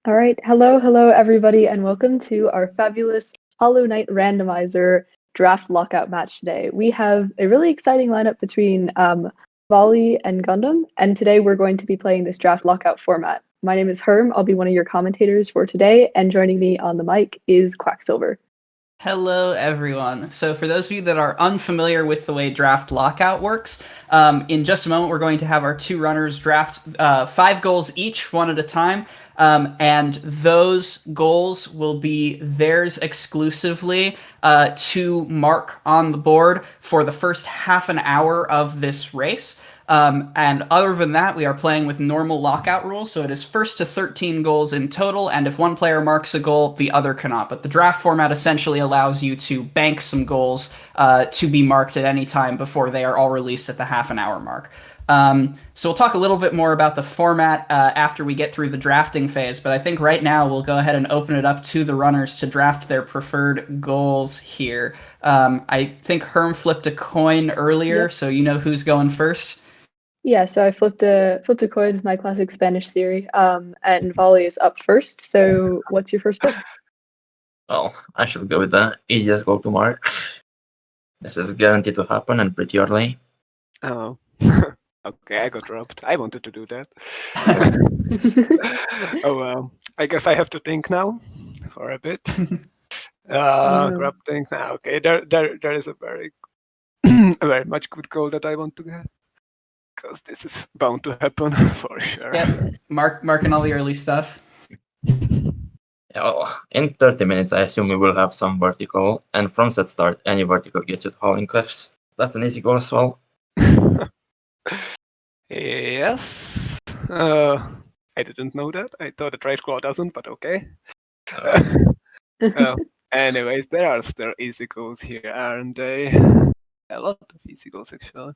All right. Hello, everybody, and welcome to our fabulous Hollow Knight Randomizer draft lockout match today. We have a really exciting lineup between Volley and Gundam, and today we're going to be playing this draft lockout format. My name is Herm. I'll be one of your commentators for today, and joining me on the mic is Quacksilver. Hello, everyone. So for those of you that are unfamiliar with the way draft lockout works, in just a moment we're going to have our two runners draft 5 goals each, one at a time, and those goals will be theirs exclusively to mark on the board for the first half an hour of this race. And other than that, we are playing with normal lockout rules, so it is first to 13 goals in total, and if one player marks a goal, the other cannot. But the draft format essentially allows you to bank some goals to be marked at any time before they are all released at the half an hour mark. So we'll talk a little bit more about the format after we get through the drafting phase, but I think right now we'll go ahead and open it up to the runners to draft their preferred goals here. I think Herm flipped a coin earlier, Yep. so you know who's going first? Yeah, so I flipped a coin, my classic Spanish series, and Volley is up first. So what's your first pick? Well, I should go with the easiest goal to mark. This is guaranteed to happen and pretty early. Oh, okay, I got robbed. I wanted to do that. Oh well, I guess I have to think now for a bit. Grab think now. Okay, there is a very, very much good goal that I want to get because this is bound to happen for sure. Yep, marking all the early stuff. Yeah, well, in 30 minutes, I assume we will have some vertical, and from set start, any vertical gets you to Howling Cliffs. That's an easy goal as well. Yes. I didn't know that. I thought the right claw doesn't, but okay. Anyways, there are still easy goals here, aren't they? A lot of easy goals, actually.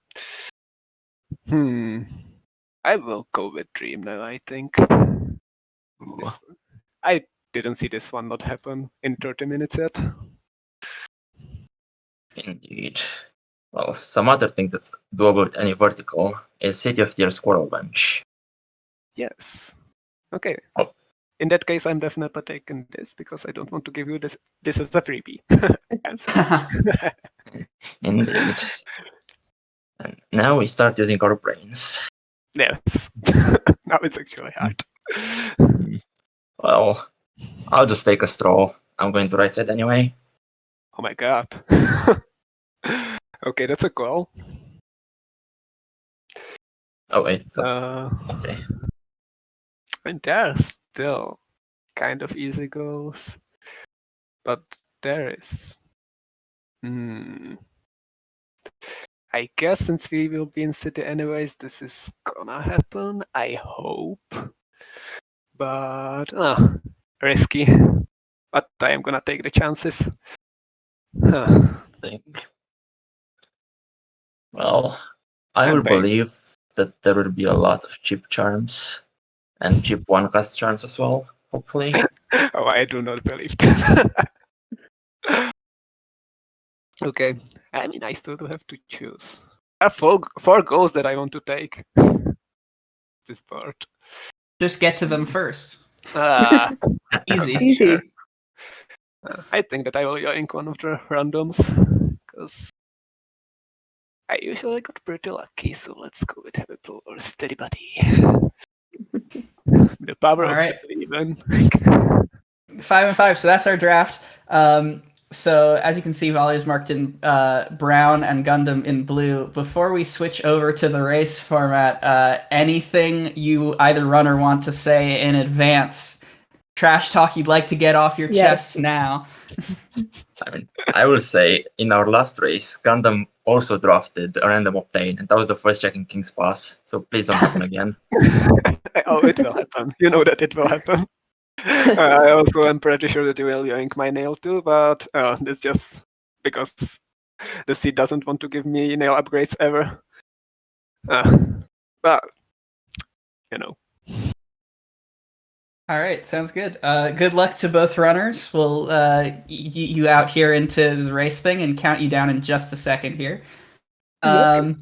I will go with Dream now, I think. I didn't see this one not happen in 30 minutes yet. Indeed. Well, some other thing that's doable with any vertical is City of Tears Squirrel Bench. Yes. Okay. Oh. In that case, I'm definitely taking this because I don't want to give you this as a freebie. I'm sorry. Indeed. And now we start using our brains. Yes. Now it's actually hard. Well, I'll just take a stroll. I'm going to right side anyway. Oh my god. Okay, that's a goal. Oh wait, okay. And there are still kind of easy goals, but there is. I guess since we will be in city anyways, this is gonna happen. I hope, but risky. But I am gonna take the chances. Well, I will believe that there will be a lot of cheap charms and cheap one-cast charms as well, hopefully. Oh, I do not believe that. Okay, I mean, I still do have to choose. There are four goals that I want to take. This part. Just get to them first. Easy. Easy. Sure. I think that I will yoink one of the randoms because I usually got pretty lucky. So let's go with Heavy Blow or Steady Buddy. The power of the even. 5 and 5. So that's our draft. So as you can see, Volley is marked in brown and Gundam in blue. Before we switch over to the race format, anything you either run or want to say in advance? Trash talk you'd like to get off your chest now? I mean, I will say in our last race, Gundam also drafted a random Octane, and that was the first check in King's Pass. So please don't happen again. Oh, it will happen. You know that it will happen. I also am pretty sure that you will yoink my nail too, but that's just because the seed doesn't want to give me nail upgrades ever. But, you know. All right, sounds good. Good luck to both runners. We'll you out here into the race thing and count you down in just a second here. So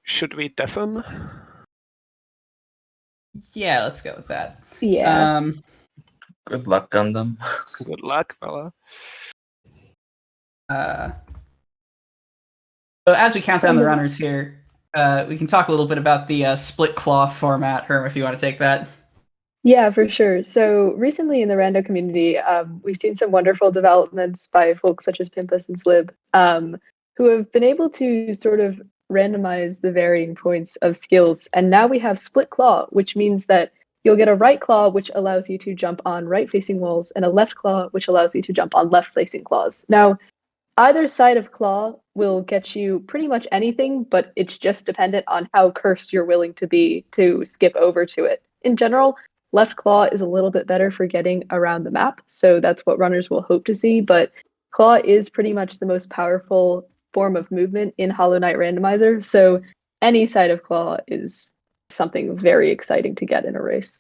should we deafen? Yeah, let's go with that. Yeah. Good luck, Gundam. Good luck, fella. So as we count down the runners here, we can talk a little bit about the split claw format. Herm, if you want to take that. Yeah, for sure. So recently in the rando community, we've seen some wonderful developments by folks such as Pimpus and Flib, who have been able to sort of randomize the varying points of skills. And now we have split claw, which means that you'll get a right claw, which allows you to jump on right-facing walls, and a left claw, which allows you to jump on left-facing claws. Now, either side of claw will get you pretty much anything, but it's just dependent on how cursed you're willing to be to skip over to it. In general, left claw is a little bit better for getting around the map, so that's what runners will hope to see, but claw is pretty much the most powerful form of movement in Hollow Knight Randomizer, so any side of claw is something very exciting to get in a race.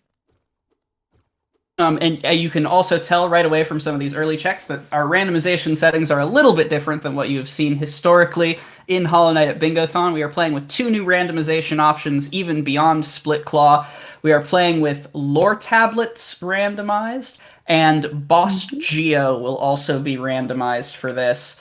And you can also tell right away from some of these early checks that our randomization settings are a little bit different than what you have seen historically in Hollow Knight at Bingothon. We are playing with 2 new randomization options, even beyond Split Claw. We are playing with lore tablets randomized, and Boss Geo will also be randomized for this.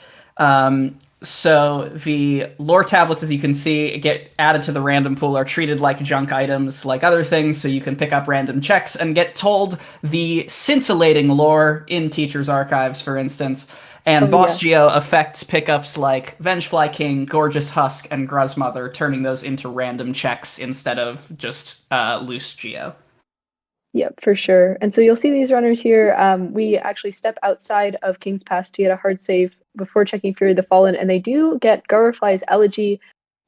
So the lore tablets, as you can see, get added to the random pool, are treated like junk items, like other things, so you can pick up random checks and get told the scintillating lore in Teacher's Archives, for instance. And Boss Geo affects pickups like Vengefly King, Gorgeous Husk, and Gruzmother, turning those into random checks instead of just loose Geo. Yep, for sure. And so you'll see these runners here. We actually step outside of King's Pass to get a hard save before checking Fury of the Fallen, and they do get Garfly's Elegy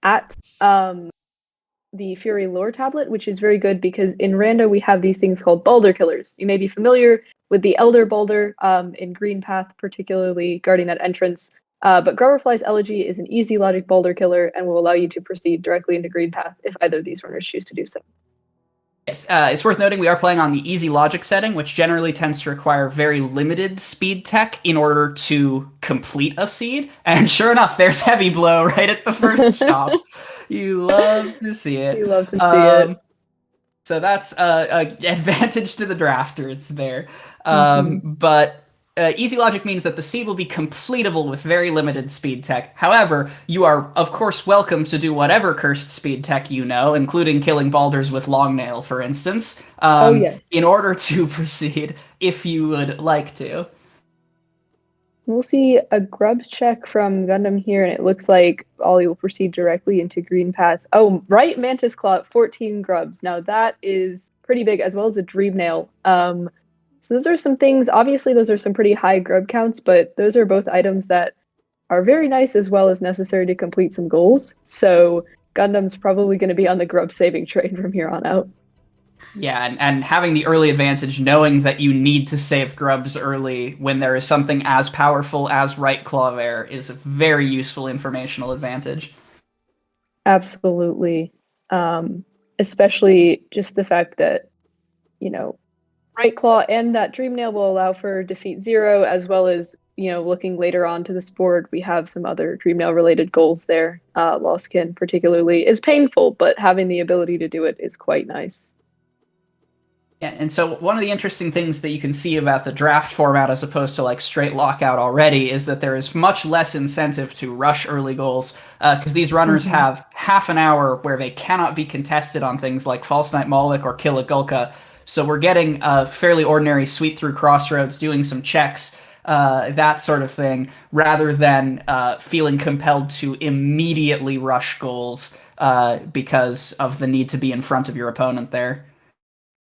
at the Fury lore tablet, which is very good because in Rando we have these things called Boulder Killers. You may be familiar with the Elder Boulder in Green Path, particularly guarding that entrance. But Garfly's Elegy is an easy logic Boulder Killer and will allow you to proceed directly into Green Path if either of these runners choose to do so. Yes, it's worth noting we are playing on the easy logic setting, which generally tends to require very limited speed tech in order to complete a seed. And sure enough, there's Heavy Blow right at the first stop. You love to see it. You love to see it. So that's an advantage to the drafter. It's there. But easy logic means that the seed will be completable with very limited speed tech. However, you are, of course, welcome to do whatever cursed speed tech you know, including killing balders with long nail, for instance, in order to proceed, if you would like to. We'll see a grubs check from Gundham here, and it looks like Ollie will proceed directly into Green Path. Oh, right Mantis Claw, 14 grubs. Now that is pretty big, as well as a Dream Nail. So those are some things, obviously those are some pretty high grub counts, but those are both items that are very nice as well as necessary to complete some goals. So Gundam's probably going to be on the grub saving train from here on out. Yeah, and having the early advantage, knowing that you need to save grubs early when there is something as powerful as Right Claw there, is a very useful informational advantage. Absolutely. Especially just the fact that, you know, Right Claw and that Dream Nail will allow for defeat 0, as well as, you know, looking later on to this board, we have some other Dream Nail related goals there. Lostkin particularly is painful, but having the ability to do it is quite nice. Yeah, and so one of the interesting things that you can see about the draft format as opposed to like straight lockout already is that there is much less incentive to rush early goals because these runners have half an hour where they cannot be contested on things like False Knight Moloch or Kill a Gulka. So we're getting a fairly ordinary sweep through Crossroads, doing some checks, that sort of thing, rather than feeling compelled to immediately rush goals because of the need to be in front of your opponent there.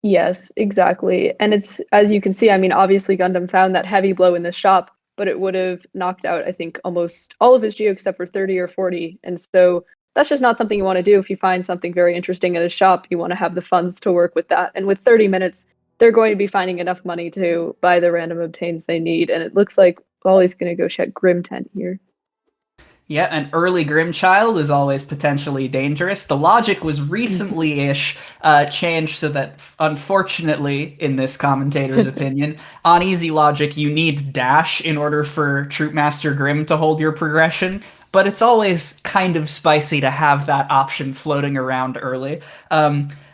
Yes, exactly. And it's, as you can see, I mean, obviously Gundam found that Heavy Blow in the shop, but it would have knocked out, I think, almost all of his Geo except for 30 or 40. And so that's just not something you want to do. If you find something very interesting at a shop, you want to have the funds to work with that. And with 30 minutes, they're going to be finding enough money to buy the random obtains they need. And it looks like Wally's going to go check Grim Tent here. Yeah, an early Grimchild is always potentially dangerous. The logic was recently-ish changed so that, unfortunately, in this commentator's opinion, on easy logic, you need dash in order for Troopmaster Grim to hold your progression, but it's always kind of spicy to have that option floating around early.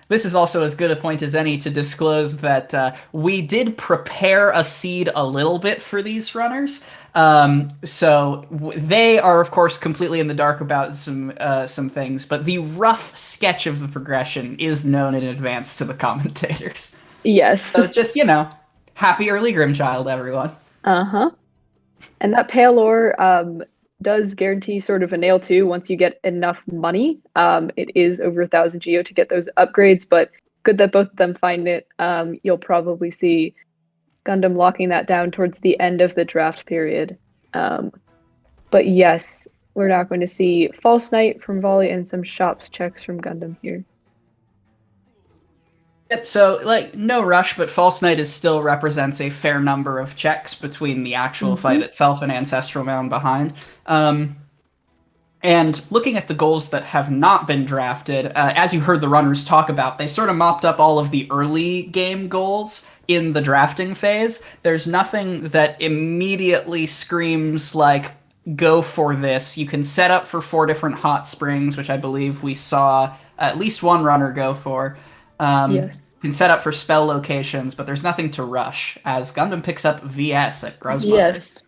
this is also as good a point as any to disclose that we did prepare a seed a little bit for these runners. They are, of course, completely in the dark about some things, but the rough sketch of the progression is known in advance to the commentators. Yes. So just, happy early Grimchild, everyone. Uh-huh. And that Pale Ore does guarantee sort of a nail too once you get enough money. It is over 1,000 geo to get those upgrades, but good that both of them find it. You'll probably see Gundham locking that down towards the end of the draft period. But yes, we're not going to see False Knight from Volley and some shops checks from Gundham here. Yep, so, no rush, but False Knight still represents a fair number of checks between the actual fight itself and Ancestral Mound behind. And looking at the goals that have not been drafted, as you heard the runners talk about, they sort of mopped up all of the early game goals in the drafting phase. There's nothing that immediately screams, go for this. You can set up for 4 different hot springs, which I believe we saw at least one runner go for. Yes. You can set up for spell locations, but there's nothing to rush, as Gundham picks up VS at Grozmother. Yes.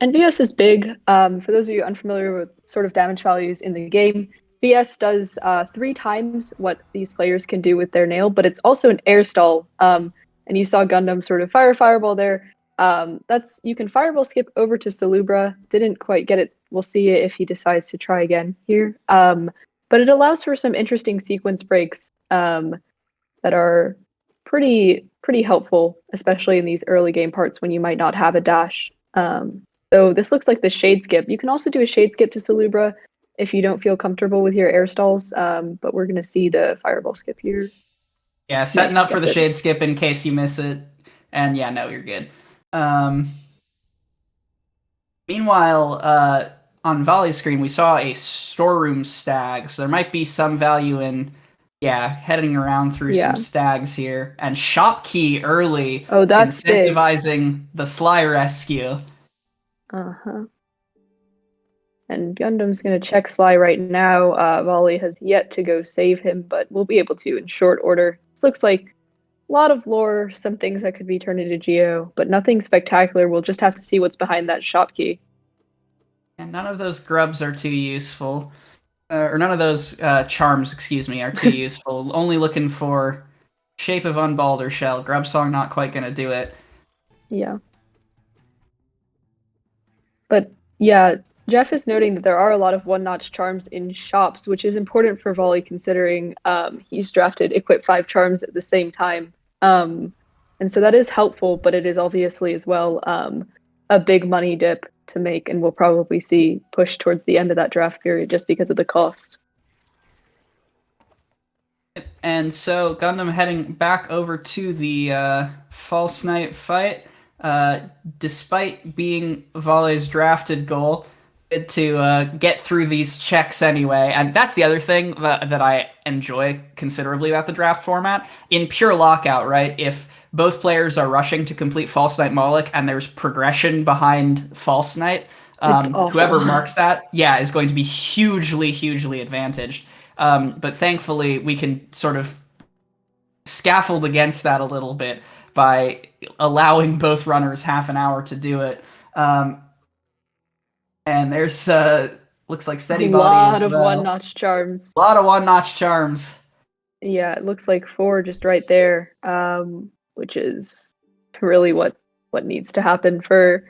And VS is big. For those of you unfamiliar with sort of damage values in the game, VS does 3 times what these players can do with their nail, but it's also an air stall. And you saw Gundham sort of fireball there. You can fireball skip over to Salubra. Didn't quite get it. We'll see if he decides to try again here. But it allows for some interesting sequence breaks that are pretty helpful, especially in these early game parts when you might not have a dash. So this looks like the shade skip. You can also do a shade skip to Salubra if you don't feel comfortable with your air stalls, but we're going to see the fireball skip here. Yeah, setting up for the shade skip in case you miss it. And yeah, no, you're good. Meanwhile, on Volley's screen, we saw a storeroom stag, so there might be some value in, heading around through some stags here. And shop key early, that's incentivizing the Sly rescue. Uh-huh. And Gundam's going to check Sly right now. Volley has yet to go save him, but we'll be able to in short order. This looks like a lot of lore, some things that could be turned into Geo, but nothing spectacular. We'll just have to see what's behind that shop key. And none of those grubs are too useful. Or none of those charms, are too useful. Only looking for Shape of Unbalder Shell. Grub Song not quite going to do it. Yeah. But yeah, Jeff is noting that there are a lot of one-notch charms in shops, which is important for Volley considering he's drafted Equip 5 charms at the same time. And so that is helpful, but it is obviously as well a big money dip to make, and we'll probably see push towards the end of that draft period just because of the cost. And so Gundam heading back over to the False Knight fight. Despite being Volley's drafted goal, to get through these checks anyway. And that's the other thing that I enjoy considerably about the draft format. In pure Lockout, right, if both players are rushing to complete False Knight Moloch and there's progression behind False Knight, whoever marks that, is going to be hugely advantaged. But thankfully, we can sort of scaffold against that a little bit by allowing both runners half an hour to do it. And there's looks like Steady Body as well. A lot of one-notch charms. A lot of one-notch charms. Yeah, it looks like 4 just right there, which is really what needs to happen for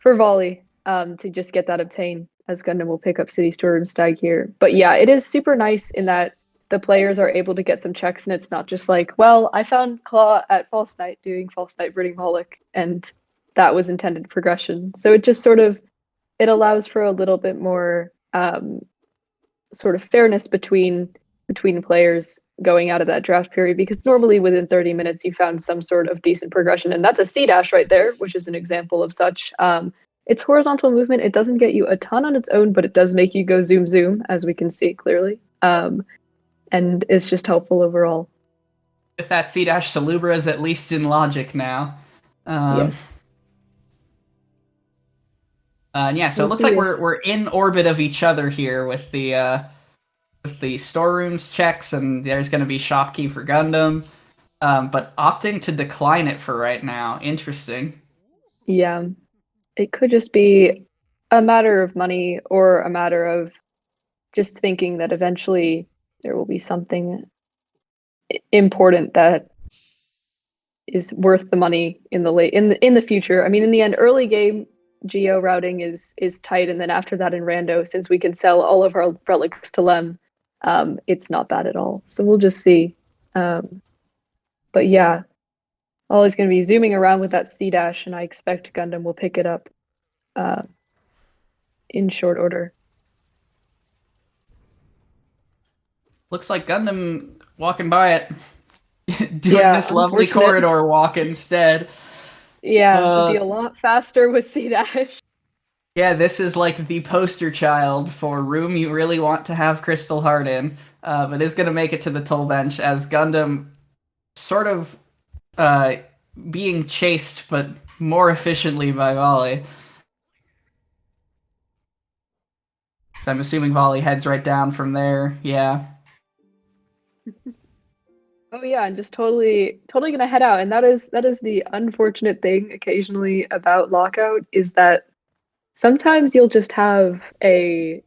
Volley to just get that obtained, as Gundam will pick up City Storeroom Stag here. But yeah, it is super nice in that the players are able to get some checks, and it's not just like, well, I found Claw at False Knight doing False Knight Brooding Moloch, and that was intended progression. So it just sort of, it allows for a little bit more sort of fairness between players going out of that draft period, because normally within 30 minutes you found some sort of decent progression, and that's a C-dash right there, which is an example of such. It's horizontal movement. It doesn't get you a ton on its own, but it does make you go zoom, as we can see clearly. And it's just helpful overall. With that C-dash, Salubra is at least in logic now. Yes. So it looks like we're in orbit of each other here with the with the storerooms checks, and there's going to be shopkeep for Gundam, but opting to decline it for right now. Interesting. Yeah, it could just be a matter of money or a matter of just thinking that eventually there will be something important that is worth the money in the future. I mean, in the end, early game geo routing is tight, and then after that in rando, since we can sell all of our relics to Lem, it's not bad at all. So we'll just see. But yeah, Ollie's going to be zooming around with that C dash, and I expect Gundam will pick it up in short order. Looks like Gundam walking by it, doing this lovely corridor walk instead. Yeah, it'd be a lot faster with C dash. Yeah, this is like the poster child for room you really want to have Crystal Heart in, but is going to make it to the toll bench as Gundam sort of being chased, but more efficiently by Volley. So I'm assuming Volley heads right down from there. Yeah. Oh yeah, and just totally gonna head out. And that is the unfortunate thing occasionally about Lockout is that sometimes you'll just have a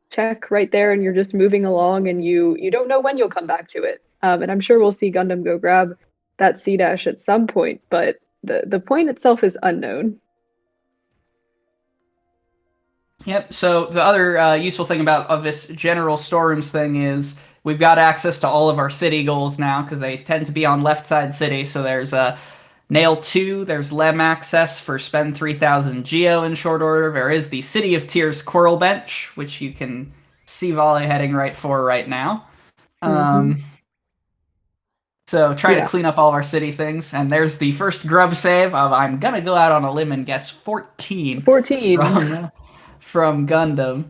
check right there and you're just moving along and you don't know when you'll come back to it. And I'm sure we'll see Gundam go grab that C dash at some point, but the point itself is unknown. Yep, so the other useful thing about this general storerooms thing is we've got access to all of our city goals now, because they tend to be on left side city, so there's Nail 2, there's Lem access for spend 3,000 Geo in short order, there is the City of Tears Squirrel Bench, which you can see Volley heading right for right now. So trying to clean up all of our city things, and there's the first grub save of, I'm gonna go out on a limb and guess 14. 14! From Gundam.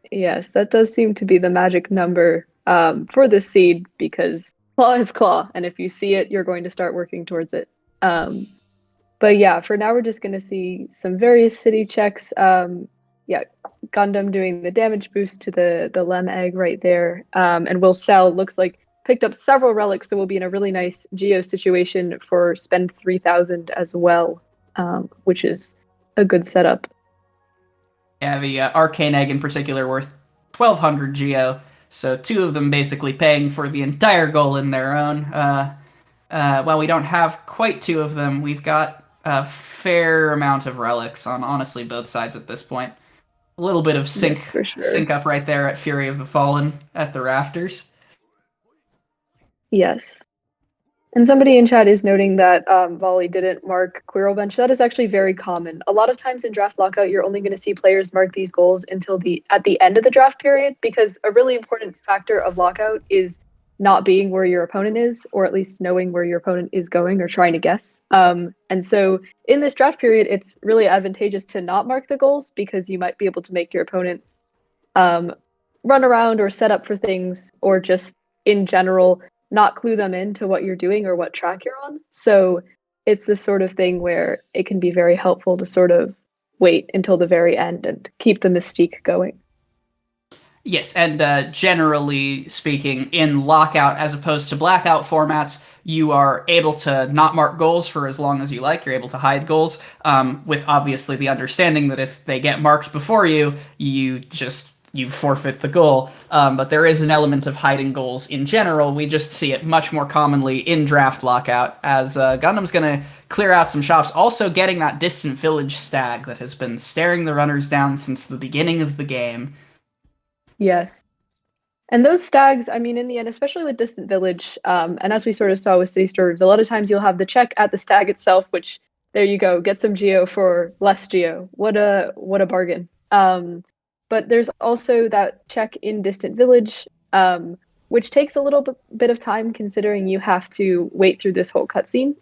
Yes, that does seem to be the magic number for this seed, because claw is claw, and if you see it, you're going to start working towards it. But yeah, for now we're just going to see some various city checks. Yeah, Gundam doing the damage boost to the Lem egg right there, and we'll sell. Looks like picked up several relics, so we'll be in a really nice geo situation for spend 3,000 as well, which is a good setup. Yeah, the Arcane Egg in particular worth 1,200 Geo, so two of them basically paying for the entire goal in their own. While we don't have quite two of them, we've got a fair amount of relics on honestly both sides at this point. A little bit of sync up right there at Fury of the Fallen at the rafters. Yes. And somebody in chat is noting that Volley didn't mark Quirrell Bench. That is actually very common. A lot of times in Draft Lockout, you're only going to see players mark these goals until at the end of the draft period, because a really important factor of Lockout is not being where your opponent is, or at least knowing where your opponent is going or trying to guess. And so in this draft period, it's really advantageous to not mark the goals, because you might be able to make your opponent run around or set up for things, or just in general not clue them into what you're doing or what track you're on. So it's this sort of thing where it can be very helpful to sort of wait until the very end and keep the mystique going. Yes, and generally speaking, in Lockout as opposed to Blackout formats, you are able to not mark goals for as long as you like. You're able to hide goals, with obviously the understanding that if they get marked before you, you forfeit the goal. But there is an element of hiding goals in general. We just see it much more commonly in Draft Lockout, as Gundam's going to clear out some shops, also getting that Distant Village stag that has been staring the runners down since the beginning of the game. Yes. And those stags, I mean, in the end, especially with Distant Village, and as we sort of saw with City Storms, a lot of times you'll have the check at the stag itself, which, there you go, get some Geo for less Geo. What a bargain. But there's also that check in Distant Village, which takes a little bit of time, considering you have to wait through this whole cutscene,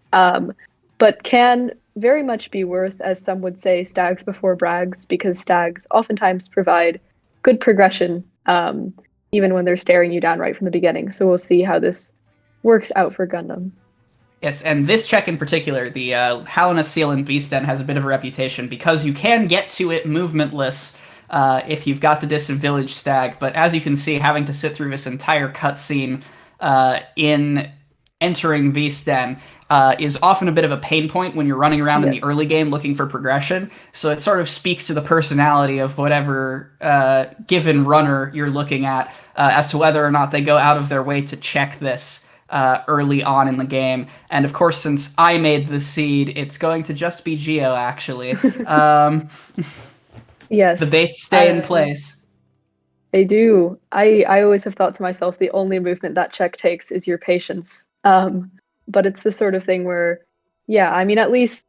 but can very much be worth, as some would say, stags before brags, because stags oftentimes provide good progression, even when they're staring you down right from the beginning. So we'll see how this works out for Gundam. Yes, and this check in particular, the Halina Seal and Beast Den, has a bit of a reputation because you can get to it movementless if you've got the distant village stag. But as you can see, having to sit through this entire cutscene in entering Beast Den is often a bit of a pain point when you're running around in the early game looking for progression. So it sort of speaks to the personality of whatever given runner you're looking at as to whether or not they go out of their way to check this early on in the game. And of course, since I made the seed, it's going to just be Geo, actually. Yes. The baits stay in place. They do. I always have thought to myself, the only movement that check takes is your patience. But it's the sort of thing where, yeah, I mean, at least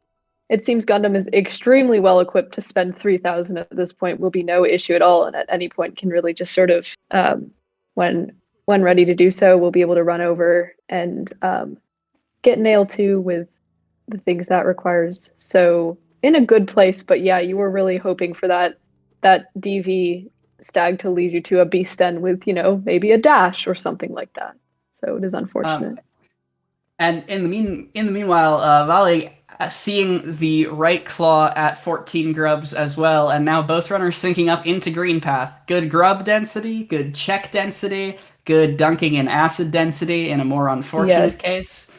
it seems Gundam is extremely well equipped to spend 3,000 at this point will be no issue at all, and at any point can really just sort of, when ready to do so, we'll be able to run over and get nail 2 with the things that requires. So in a good place, but yeah, you were really hoping for that DV stag to lead you to a beast den with, maybe a dash or something like that. So it is unfortunate. And in the meanwhile, Vali seeing the right claw at 14 grubs as well, and now both runners syncing up into green path. Good grub density, good check density, good dunking and acid density in a more unfortunate case.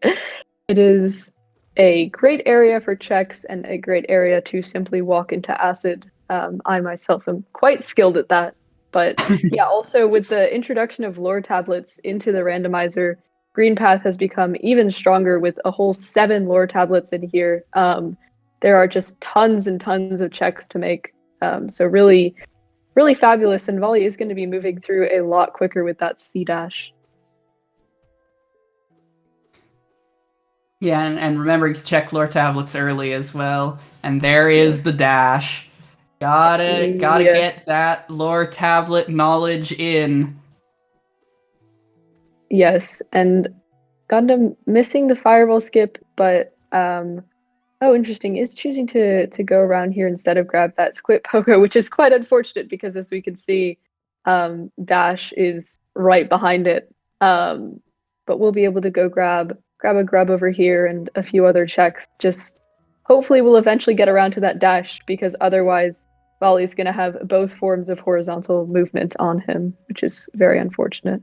It is a great area for checks and a great area to simply walk into acid. I myself am quite skilled at that. But yeah, also with the introduction of lore tablets into the randomizer, Green Path has become even stronger with a whole 7 lore tablets in here. There are just tons and tons of checks to make. So really, really fabulous. And Volley is going to be moving through a lot quicker with that C dash. Yeah, and remembering to check lore tablets early as well. And there is the dash. Gotta get that lore tablet knowledge in. Yes, and Gundam missing the fireball skip, but interesting, is choosing to go around here instead of grab that squid pogo, which is quite unfortunate because as we can see, dash is right behind it. But we'll be able to go grab a grub over here and a few other checks. Just hopefully we'll eventually get around to that dash, because otherwise Volley's going to have both forms of horizontal movement on him, which is very unfortunate.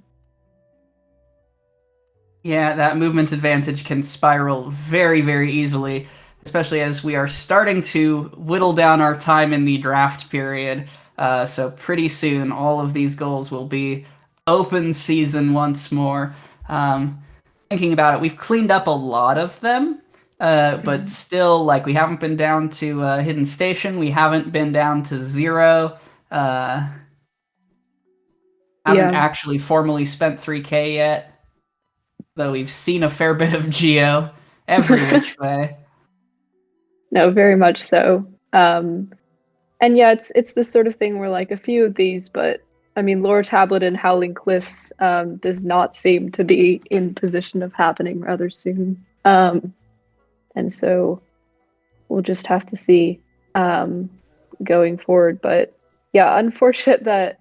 Yeah, that movement advantage can spiral very, very easily, especially as we are starting to whittle down our time in the draft period. So pretty soon, all of these goals will be open season once more. Thinking about it, we've cleaned up a lot of them, but still, we haven't been down to Hidden Station. We haven't been down to 0. Haven't actually formally spent 3K yet. Though we've seen a fair bit of Geo every which way. No, very much so. And yeah, it's this sort of thing where a few of these, but I mean, Lore Tablet and Howling Cliffs does not seem to be in position of happening rather soon. And so we'll just have to see going forward. But yeah, unfortunate that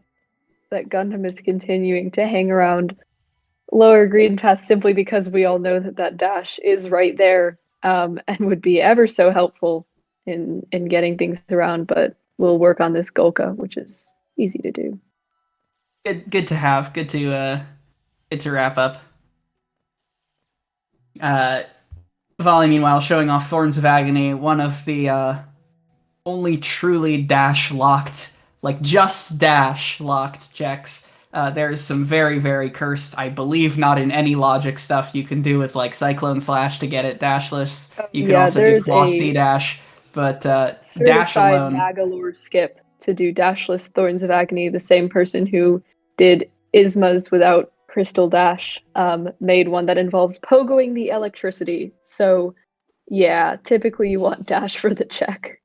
Gundam is continuing to hang around lower green path simply because we all know that dash is right there and would be ever so helpful in getting things around, but we'll work on this Golka, which is easy to do. Good to have. Good to wrap up. Volley, meanwhile, showing off Thorns of Agony, one of the only truly dash-locked, just dash-locked checks. There's some very, very cursed, I believe not in any logic stuff you can do with Cyclone Slash to get it dashless. You can also do Claw C dash, but dash alone. Magalore skip to do dashless Thorns of Agony, the same person who did Ismas without Crystal Dash, made one that involves pogoing the electricity. So yeah, typically you want dash for the check.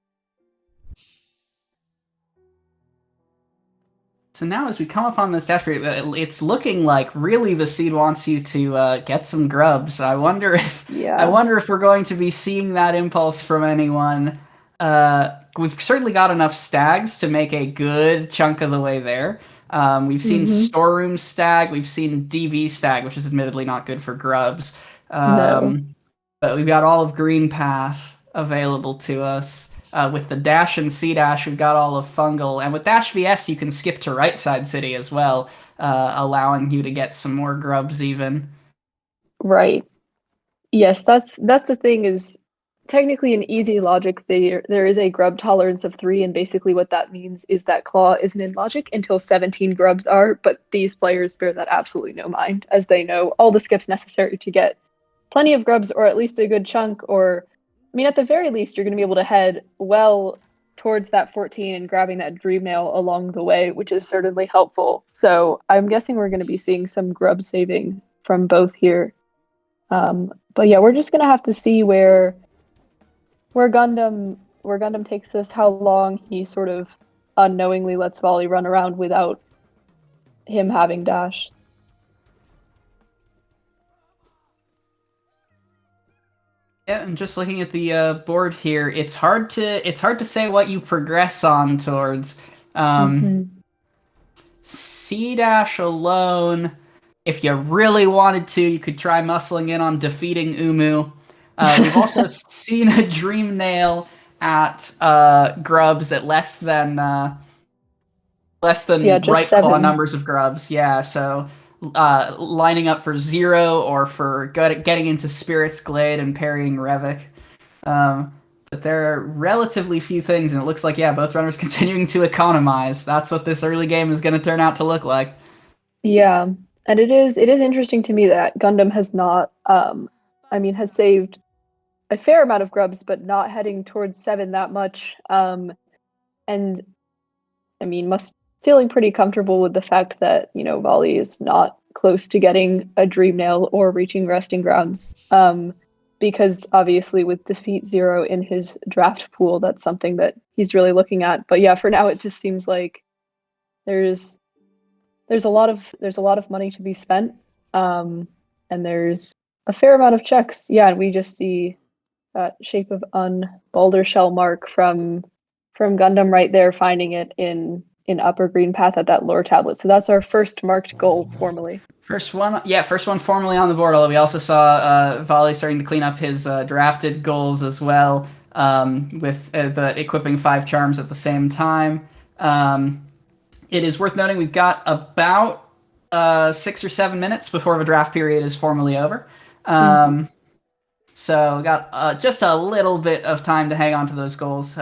So now as we come up on this dash period, it's looking like really the seed wants you to get some grubs. I wonder if we're going to be seeing that impulse from anyone. We've certainly got enough stags to make a good chunk of the way there. We've seen Storeroom Stag, we've seen DV Stag, which is admittedly not good for grubs. No. But we've got all of Green Path available to us. with the dash and C dash, we've got all of Fungal, and with dash VS, you can skip to right side city as well, allowing you to get some more grubs even. Right. Yes, that's the thing is technically in easy logic there is a grub tolerance of 3, and basically what that means is that claw isn't in logic until 17 grubs are, but these players bear that absolutely no mind, as they know all the skips necessary to get plenty of grubs, or at least a good chunk, or I mean at the very least you're going to be able to head well towards that 14 and grabbing that dream nail along the way, which is certainly helpful. So I'm guessing we're going to be seeing some grub saving from both here. But yeah, we're just gonna have to see where Gundam takes this, how long he sort of unknowingly lets Volley run around without him having dash. Yeah, and just looking at the board here, it's hard to say what you progress on towards. C dash alone, if you really wanted to, you could try muscling in on defeating Umu. We've also seen a Dream Nail at grubs at less than right 7. claw numbers of grubs. Yeah, so lining up for 0 or for getting into Spirit's Glade and parrying Revik. But there are relatively few things, and it looks like, yeah, both runners continuing to economize. That's what this early game is going to turn out to look like. Yeah, and it is interesting to me that Gundam has not, has saved a fair amount of grubs, but not heading towards 7 that much. And I mean, feeling pretty comfortable with the fact that, Volley is not close to getting a Dream Nail or reaching Resting Grounds. Because obviously with defeat 0 in his draft pool, that's something that he's really looking at. But yeah, for now it just seems like there's a lot of money to be spent. And there's a fair amount of checks. Yeah, and we just see that Shape of Boulder Shell mark from Gundam right there, finding it in upper green path at that lore tablet. So that's our first marked goal formally. First one formally on the board. Although we also saw Volley starting to clean up his drafted goals as well, with the equipping 5 charms at the same time. It is worth noting we've got about 6 or 7 minutes before the draft period is formally over. So we got just a little bit of time to hang on to those goals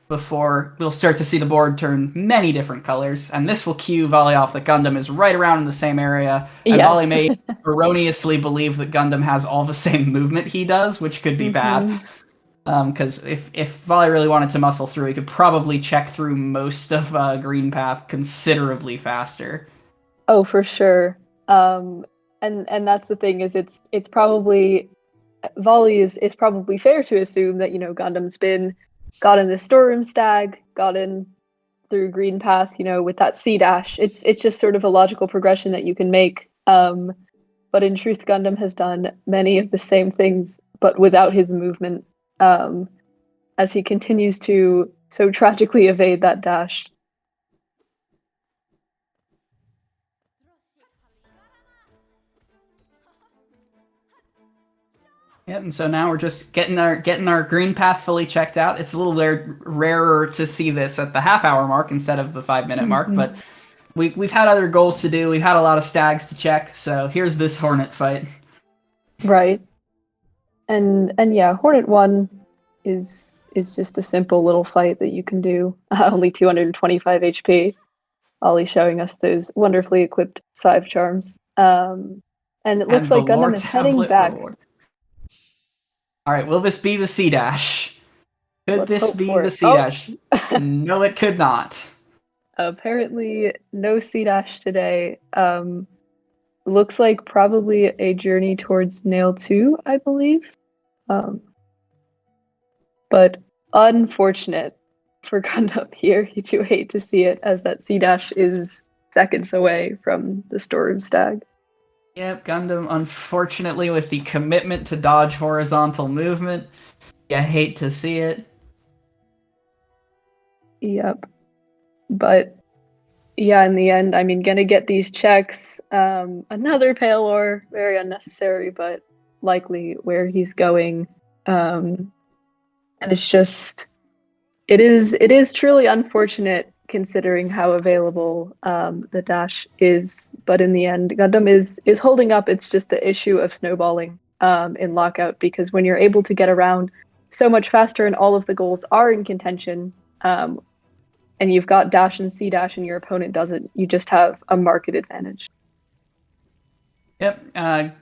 before we'll start to see the board turn many different colors, and this will cue Volley off that Gundam is right around in the same area, and Yes. Volley may erroneously believe that Gundam has all the same movement he does, which could be bad. Because if Volley really wanted to muscle through, he could probably check through most of Green Path considerably faster. Oh, for sure. And that's the thing, is it's probably Volley is probably fair to assume that Gundam's got in the storeroom stag, got in through Green Path, with that C dash. It's just sort of a logical progression that you can make. But in truth, Gundam has done many of the same things, but without his movement, as he continues to so tragically evade that dash. Yep, and so now we're just getting our green path fully checked out. It's a little rarer to see this at the half-hour mark instead of the 5-minute mark, but we've had other goals to do. We've had a lot of stags to check, so here's this Hornet fight. Right. And yeah, Hornet 1 is just a simple little fight that you can do. Only 225 HP. Ollie showing us those wonderfully equipped 5 charms. And it looks like Gundam is heading back. Reward. All right, will this be the C dash? Could this be the C dash? No, it could not. Apparently, no C dash today. Looks like probably a journey towards Nail 2, I believe. But unfortunate for Gundam here. You do hate to see it, as that C dash is seconds away from the storeroom stag. Yep, Gundam, unfortunately, with the commitment to dodge horizontal movement, you hate to see it. Yep. But yeah, in the end, gonna get these checks. Another pale ore, very unnecessary, but likely where he's going. And it's just It is truly unfortunate considering how available the dash is, but in the end, Gundam is holding up. It's just the issue of snowballing in Lockout, because when you're able to get around so much faster and all of the goals are in contention, and you've got dash and C dash and your opponent doesn't, you just have a market advantage. Yep,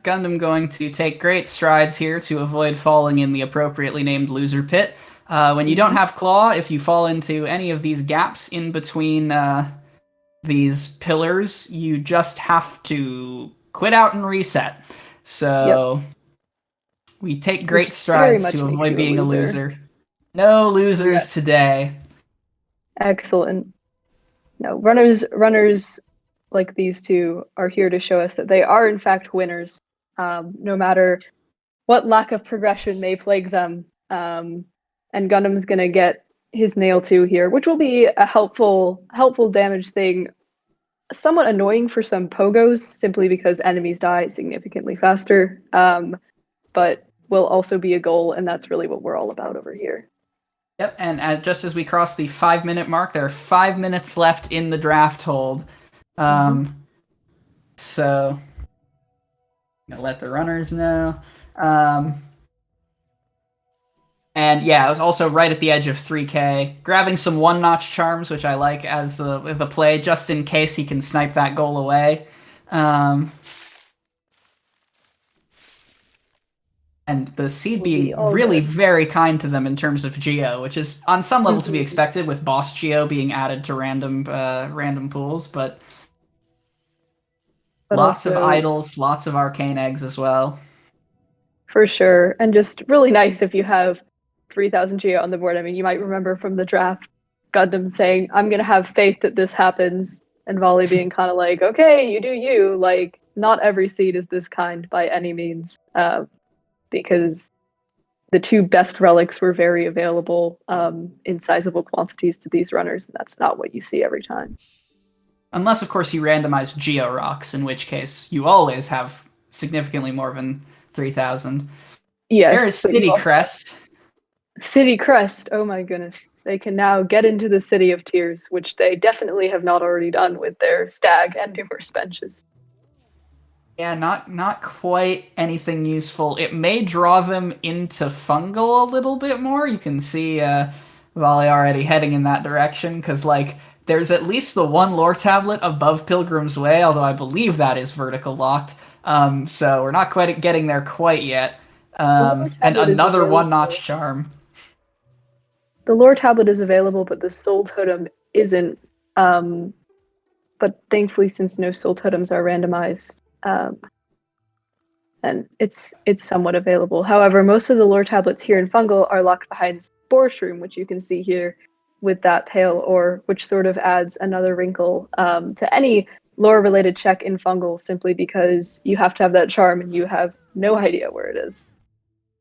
Gundam going to take great strides here to avoid falling in the appropriately named loser pit. When you don't have Claw, if you fall into any of these gaps in between these pillars, you just have to quit out and reset. So we take great strides to avoid being a loser. No losers today. Excellent. No, runners like these two are here to show us that they are in fact winners, no matter what lack of progression may plague them. And Gundam's gonna get his nail 2 here, which will be a helpful damage thing. Somewhat annoying for some pogos, simply because enemies die significantly faster, but will also be a goal, and that's really what we're all about over here. Yep, and just as we cross the 5-minute mark, there are 5 minutes left in the draft hold. So, I'm gonna let the runners know. And yeah, I was also right at the edge of 3K, grabbing some one-notch charms, which I like as the play, just in case he can snipe that goal away. And the seed being really very kind to them in terms of Geo, which is on some level to be expected with Boss Geo being added to random pools, but lots of idols, lots of arcane eggs as well. For sure, and just really nice if you have 3,000 Geo on the board. I mean, you might remember from the draft, Gundam saying, "I'm gonna have faith that this happens," and Volley being kind of like, "Okay, you do you." Like, not every seed is this kind by any means. Because the 2 best relics were very available in sizable quantities to these runners, and that's not what you see every time. Unless, of course, you randomize Geo Rocks, in which case you always have significantly more than 3,000. Yes. There is City Crest. City Crest, oh my goodness. They can now get into the City of Tears, which they definitely have not already done with their Stag and numerous benches. Yeah, not quite anything useful. It may draw them into Fungal a little bit more. You can see Volley already heading in that direction, because like there's at least the one lore tablet above Pilgrim's Way, although I believe that is vertical locked. So we're not quite getting there quite yet. And another one-notch charm. The lore tablet is available, but the soul totem isn't. But thankfully, since no soul totems are randomized, and it's somewhat available. However, most of the lore tablets here in Fungal are locked behind Spore Shroom, which you can see here with that pale ore, which sort of adds another wrinkle to any lore-related check in Fungal, simply because you have to have that charm and you have no idea where it is.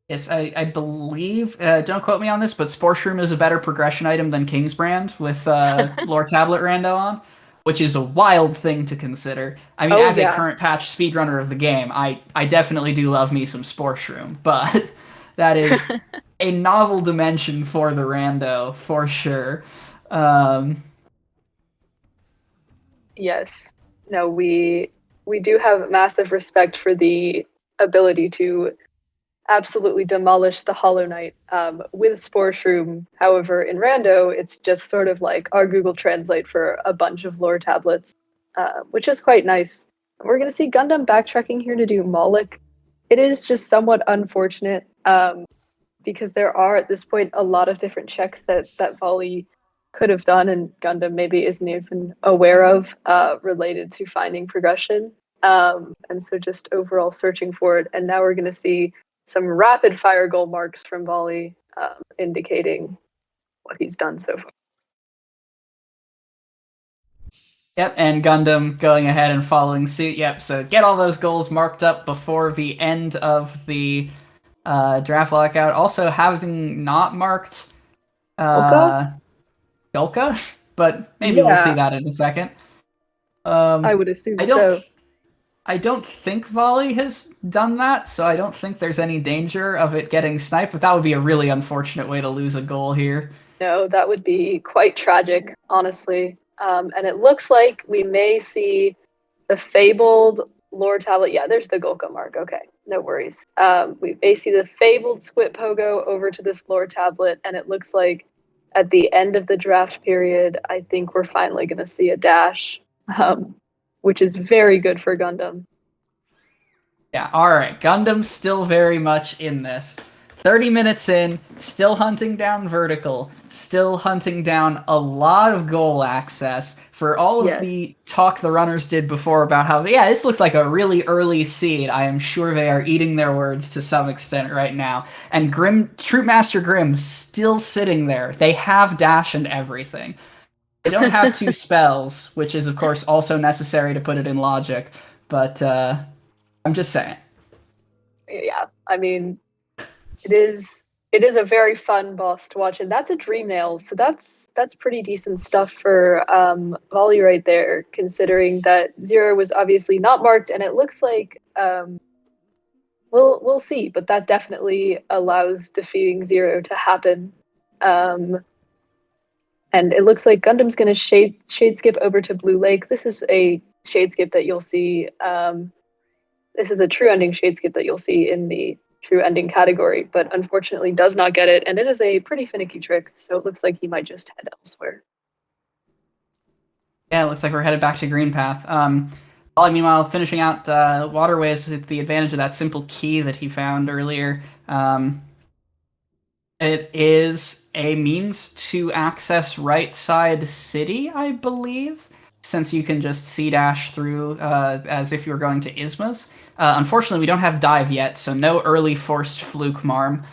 Yes, I believe, don't quote me on this, but Spore Shroom is a better progression item than Kingsbrand with lore tablet rando on, which is a wild thing to consider. I mean, as a current patch speedrunner of the game, I definitely do love me some Spore Shroom, but that is a novel dimension for the rando, for sure. Yes. No, we do have massive respect for the ability to absolutely demolish the Hollow Knight with Spore Shroom. However, in Rando, it's just sort of like our Google Translate for a bunch of lore tablets, which is quite nice. We're going to see Gundam backtracking here to do Moloch. It is just somewhat unfortunate because there are, at this point, a lot of different checks that Volley could have done and Gundam maybe isn't even aware of related to finding progression. And so just overall searching for it. And now we're going to see some rapid fire goal marks from Volley, indicating what he's done so far. Yep, and Gundam going ahead and following suit. Yep, so get all those goals marked up before the end of the draft lockout. Also having not marked Yolka, but maybe we'll see that in a second. I would assume so. I don't think Volley has done that, so I don't think there's any danger of it getting sniped, but that would be a really unfortunate way to lose a goal here. No, that would be quite tragic, honestly. And it looks like we may see the fabled lore tablet. Yeah, there's the Golka mark. Okay, no worries. We may see the fabled Squid Pogo over to this lore tablet, and it looks like at the end of the draft period, I think we're finally going to see a dash, which is very good for Gundam. Yeah, alright. Gundam's still very much in this. 30 minutes in, still hunting down vertical, still hunting down a lot of goal access for all of the talk the runners did before about how, yeah, this looks like a really early seed. I am sure they are eating their words to some extent right now. And Troop Master Grimm still sitting there. They have dash and everything. They don't have 2 spells, which is, of course, also necessary to put it in logic, but, I'm just saying. Yeah, I mean, it is a very fun boss to watch, and that's a Dream Nail, so that's pretty decent stuff for Volley right there, considering that Zero was obviously not marked, and it looks like we'll see, but that definitely allows defeating Zero to happen. And it looks like Gundam's going to shade skip over to Blue Lake. This is a shade skip that you'll see. This is a true ending shade skip that you'll see in the true ending category, but unfortunately does not get it, and it is a pretty finicky trick, so it looks like he might just head elsewhere. Yeah, it looks like we're headed back to Green Path. Ollie, meanwhile, finishing out Waterways with the advantage of that simple key that he found earlier. It is a means to access right side city, I believe, since you can just C-dash through as if you were going to Isma's. Unfortunately, we don't have dive yet, so no early forced fluke marm.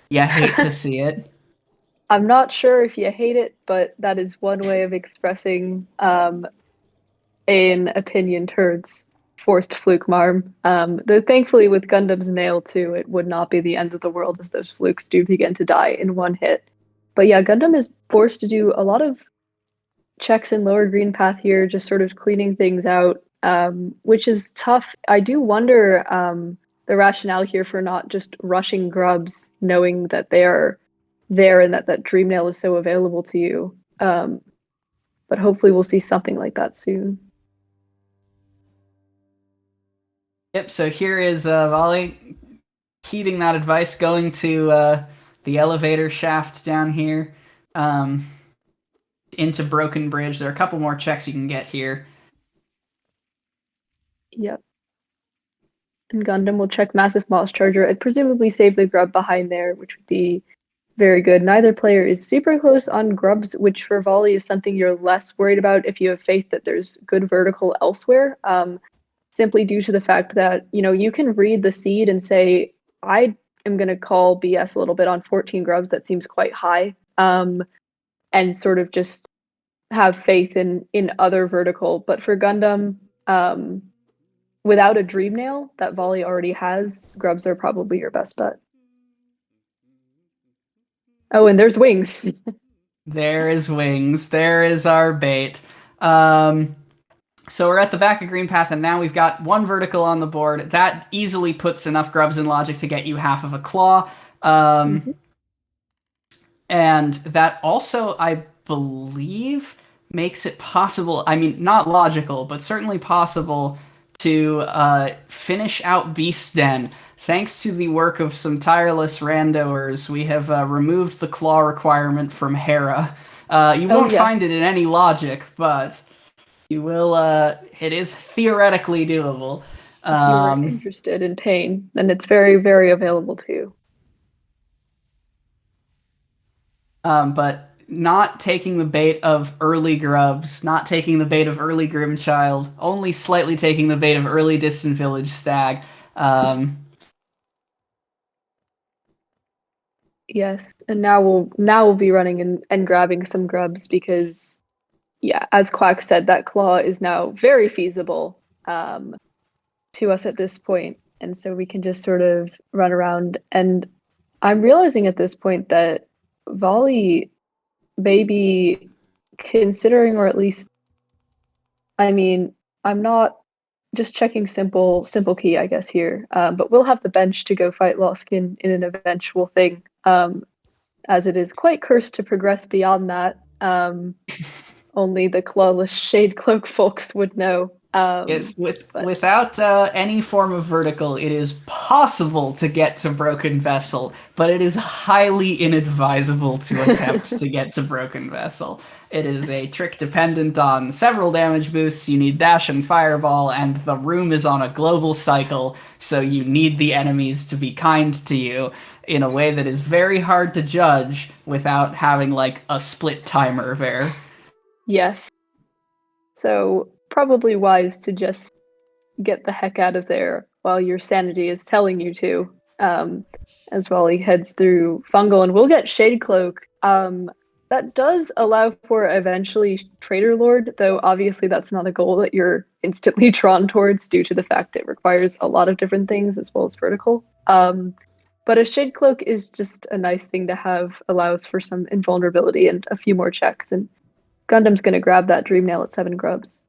Yeah, hate to see it. I'm not sure if you hate it, but that is one way of expressing an opinion towards forced fluke marm. Though thankfully with Gundam's nail too, it would not be the end of the world as those flukes do begin to die in one hit. But yeah, Gundam is forced to do a lot of checks in lower green path here, just sort of cleaning things out, which is tough. I do wonder the rationale here for not just rushing grubs, knowing that they are there and that Dream Nail is so available to you. But hopefully we'll see something like that soon. Yep, so here is Volley heeding that advice, going to the elevator shaft down here into Broken Bridge. There are a couple more checks you can get here. Yep. And Gundam will check Massive Moss Charger and presumably save the grub behind there, which would be very good. Neither player is super close on grubs, which for Volley is something you're less worried about if you have faith that there's good vertical elsewhere. Simply due to the fact that, you can read the seed and say, I am going to call BS a little bit on 14 grubs. That seems quite high. And sort of just have faith in other vertical. But for Gundam, without a Dream Nail that Volley already has, grubs are probably your best bet. Oh, and there's wings. There is wings. There is our bait. So we're at the back of Green Path, and now we've got one vertical on the board. That easily puts enough grubs in logic to get you half of a claw. And that also, I believe, makes it possible, I mean, not logical, but certainly possible to finish out Beast Den. Thanks to the work of some tireless randoers, we have removed the claw requirement from Hera. You won't find it in any logic, but you will. It is theoretically doable. If you're interested in pain, then it's very, very available too. But not taking the bait of early grubs, not taking the bait of early Grimchild, only slightly taking the bait of early Distant Village Stag. Yes, and now we'll be running and grabbing some grubs because, yeah, as Quack said, that claw is now very feasible to us at this point, and so we can just sort of run around. And I'm realizing at this point that Volley may be considering, or at least, I mean, I'm not just checking simple key, I guess, here, but we'll have the bench to go fight Loskin in an eventual thing. as it is quite cursed to progress beyond that. Only the clawless Shade Cloak folks would know. It's without any form of vertical, it is possible to get to Broken Vessel, but it is highly inadvisable to attempt to get to Broken Vessel. It is a trick dependent on several damage boosts. You need Dash and Fireball, and the room is on a global cycle, so you need the enemies to be kind to you in a way that is very hard to judge without having, like, a split timer there. Yes. So probably wise to just get the heck out of there while your sanity is telling you to, as Wally heads through Fungal, and we'll get Shade Cloak. That does allow for eventually Traitor Lord, though obviously that's not a goal that you're instantly drawn towards due to the fact it requires a lot of different things as well as vertical. But a Shade Cloak is just a nice thing to have, allows for some invulnerability and a few more checks, and Gundam's going to grab that Dream Nail at 7 grubs.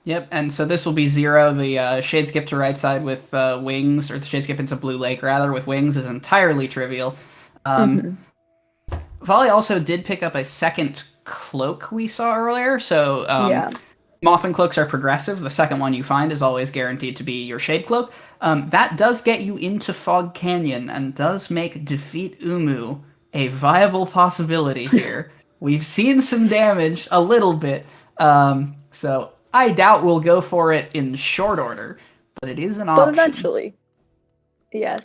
Yep, and so this will be 0. The Shade Skip to right side with wings, or the Shade Skip into Blue Lake, rather, with wings is entirely trivial. Volley also did pick up a second cloak we saw earlier, so Mothman cloaks are progressive. The second one you find is always guaranteed to be your Shade Cloak. That does get you into Fog Canyon, and does make Defeat Umu a viable possibility here. We've seen some damage, a little bit, so I doubt we'll go for it in short order, but it is an option. But eventually. Yes.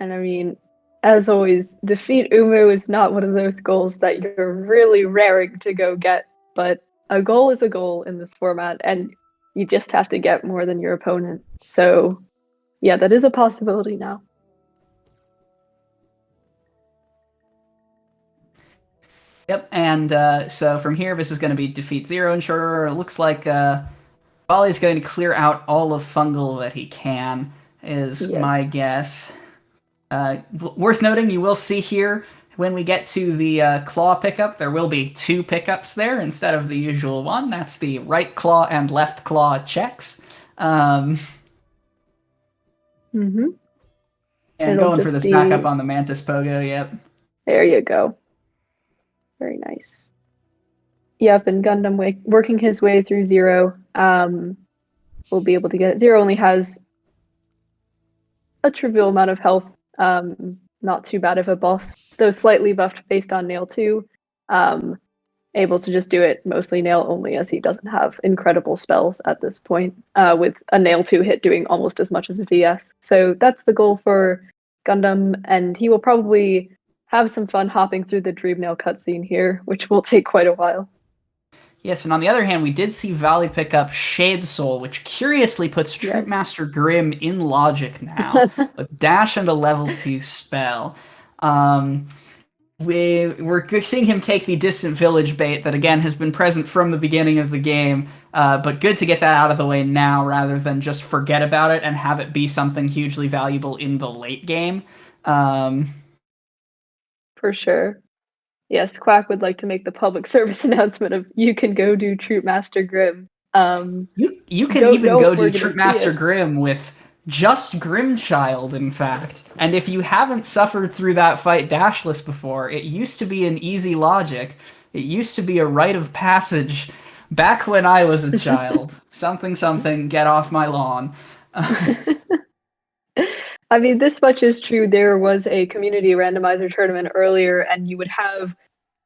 And I mean, as always, Defeat Umu is not one of those goals that you're really raring to go get, but a goal is a goal in this format, and you just have to get more than your opponent. So, yeah, that is a possibility now. Yep, and so from here, this is going to be Defeat 0 in short order. It looks like Volley's going to clear out all of Fungal that he can, is my guess. Worth noting, you will see here, when we get to the claw pickup, there will be 2 pickups there instead of the usual one. That's the right claw and left claw checks. And going for this backup on the Mantis Pogo, yep. There you go. Very nice. Yep, and Gundam working his way through 0. We'll be able to get it. 0 only has a trivial amount of health. Not too bad of a boss, though slightly buffed based on Nail 2. Able to just do it mostly Nail only, as he doesn't have incredible spells at this point, with a Nail 2 hit doing almost as much as a VS. So that's the goal for Gundam, and he will probably have some fun hopping through the Dream Nail cutscene here, which will take quite a while. Yes, and on the other hand, we did see Valley pick up Shade Soul, which curiously puts Troop Master Grimm in logic now, with dash and a level 2 spell. We're seeing him take the Distant Village bait that, again, has been present from the beginning of the game, but good to get that out of the way now, rather than just forget about it and have it be something hugely valuable in the late game. For sure. Yes, Quack would like to make the public service announcement of you can go do Troop Master Grimm. You can even go do Troop Master Grimm with just Grimchild, in fact. And if you haven't suffered through that fight dashless before, it used to be an easy logic. It used to be a rite of passage back when I was a child. something, get off my lawn. I mean, this much is true. There was a community randomizer tournament earlier, and you would have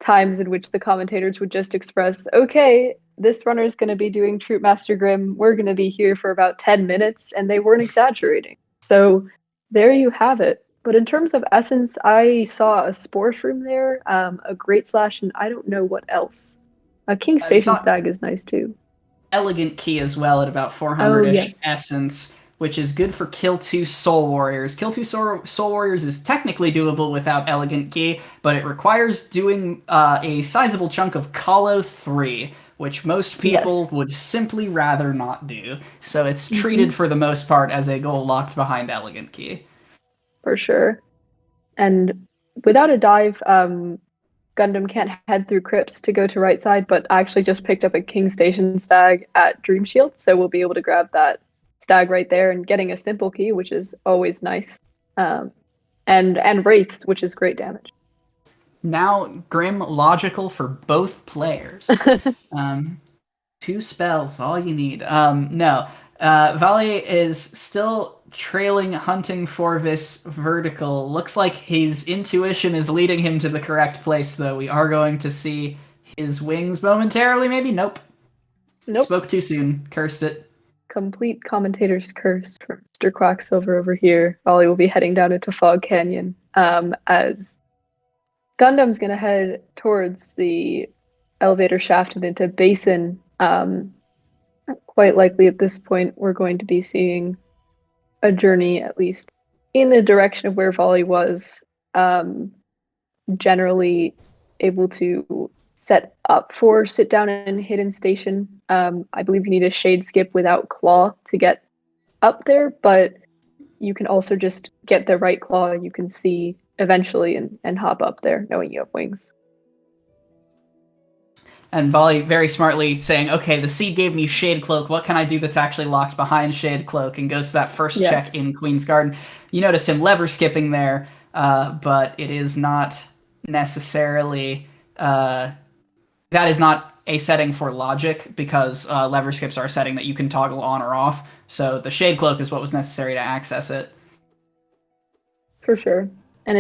times in which the commentators would just express, okay, this runner is going to be doing Troop Master Grimm. We're going to be here for about 10 minutes, and they weren't exaggerating. So there you have it. But in terms of essence, I saw a Spore Shroom there, a Great Slash, and I don't know what else. A King Station Stag is nice too. Elegant Key as well at about 400-ish essence, which is good for Kill 2 Soul Warriors. Kill 2 Soul Warriors is technically doable without Elegant Key, but it requires doing a sizable chunk of Colo 3, which most people would simply rather not do. So it's treated for the most part as a goal locked behind Elegant Key. For sure. And without a dive, Gundam can't head through crypts to go to right side, but I actually just picked up a King Station Stag at Dream Shield, so we'll be able to grab that Stag right there and getting a simple key, which is always nice. And and wraiths, which is great damage. Now, Grim logical for both players. 2 spells, all you need. No. Vali is still trailing, hunting for this vertical. Looks like his intuition is leading him to the correct place, though. We are going to see his wings momentarily, maybe? Nope. Spoke too soon. Cursed it. Complete commentator's curse from Mr. Quacksilver over here. Vali will be heading down into Fog Canyon as Gundam's going to head towards the elevator shaft and into Basin. Quite likely at this point, we're going to be seeing a journey, at least in the direction of where Vali was, generally able to set up for sit down and hidden station. I believe you need a shade skip without claw to get up there, but you can also just get the right claw you can see eventually and hop up there knowing you have wings. And Vali very smartly saying, okay, the seed gave me Shade Cloak. What can I do that's actually locked behind Shade Cloak? And goes to that first check in Queen's Garden. You notice him lever skipping there, but it is not necessarily... that is not a setting for logic, because lever skips are a setting that you can toggle on or off. So the Shade Cloak is what was necessary to access it. For sure. And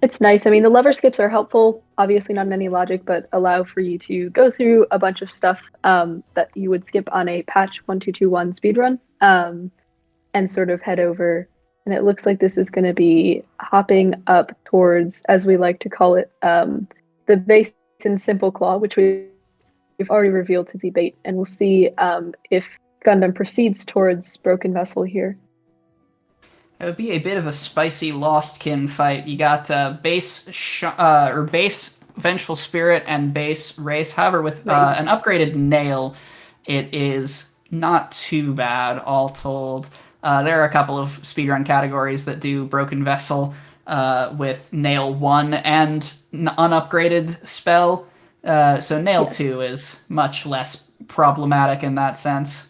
it's nice. I mean, the lever skips are helpful, obviously not in any logic, but allow for you to go through a bunch of stuff that you would skip on a patch 1221 speedrun, and sort of head over. And it looks like this is going to be hopping up towards, as we like to call it, the Basin Simple Claw, which we've already revealed to be bait. And we'll see if Gundam proceeds towards Broken Vessel here. It would be a bit of a spicy Lostkin fight. You got base Vengeful Spirit and base Race. However, with an upgraded Nail, it is not too bad, all told. There are a couple of speedrun categories that do Broken Vessel with Nail 1 and unupgraded spell. So Nail 2 is much less problematic in that sense.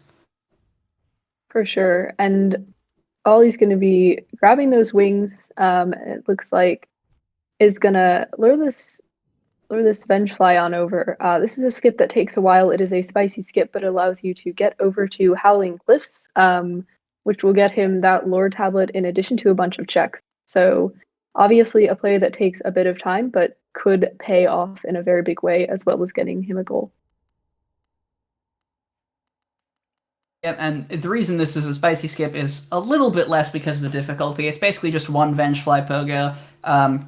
For sure. And Ollie's going to be grabbing those wings. It looks like is going to lure this Vengefly on over. This is a skip that takes a while. It is a spicy skip, but it allows you to get over to Howling Cliffs, which will get him that lore tablet in addition to a bunch of checks. So obviously a play that takes a bit of time, but could pay off in a very big way, as well as getting him a goal. Yep, and the reason this is a spicy skip is a little bit less because of the difficulty. It's basically just one Vengefly Pogo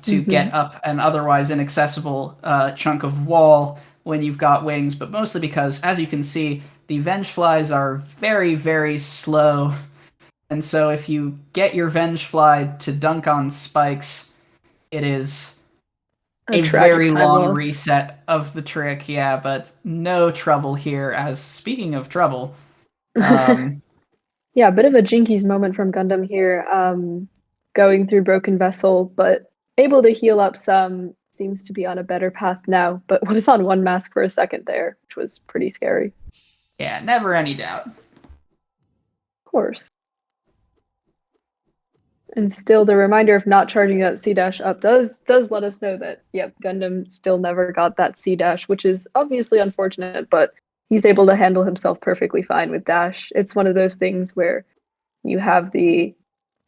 to get up an otherwise inaccessible chunk of wall when you've got wings, but mostly because, as you can see, the Vengeflies are very, very slow. And so if you get your Vengefly to dunk on spikes, it is a very long reset of the trick. Yeah, but no trouble here, as speaking of trouble... yeah, a bit of a Jinkies moment from Gundam here, going through Broken Vessel, but able to heal up some, seems to be on a better path now, but was on one mask for a second there, which was pretty scary. Yeah, never any doubt. Of course. And still, the reminder of not charging that C-dash up does let us know that, yep, Gundam still never got that C-dash, which is obviously unfortunate, but he's able to handle himself perfectly fine with dash. It's one of those things where you have the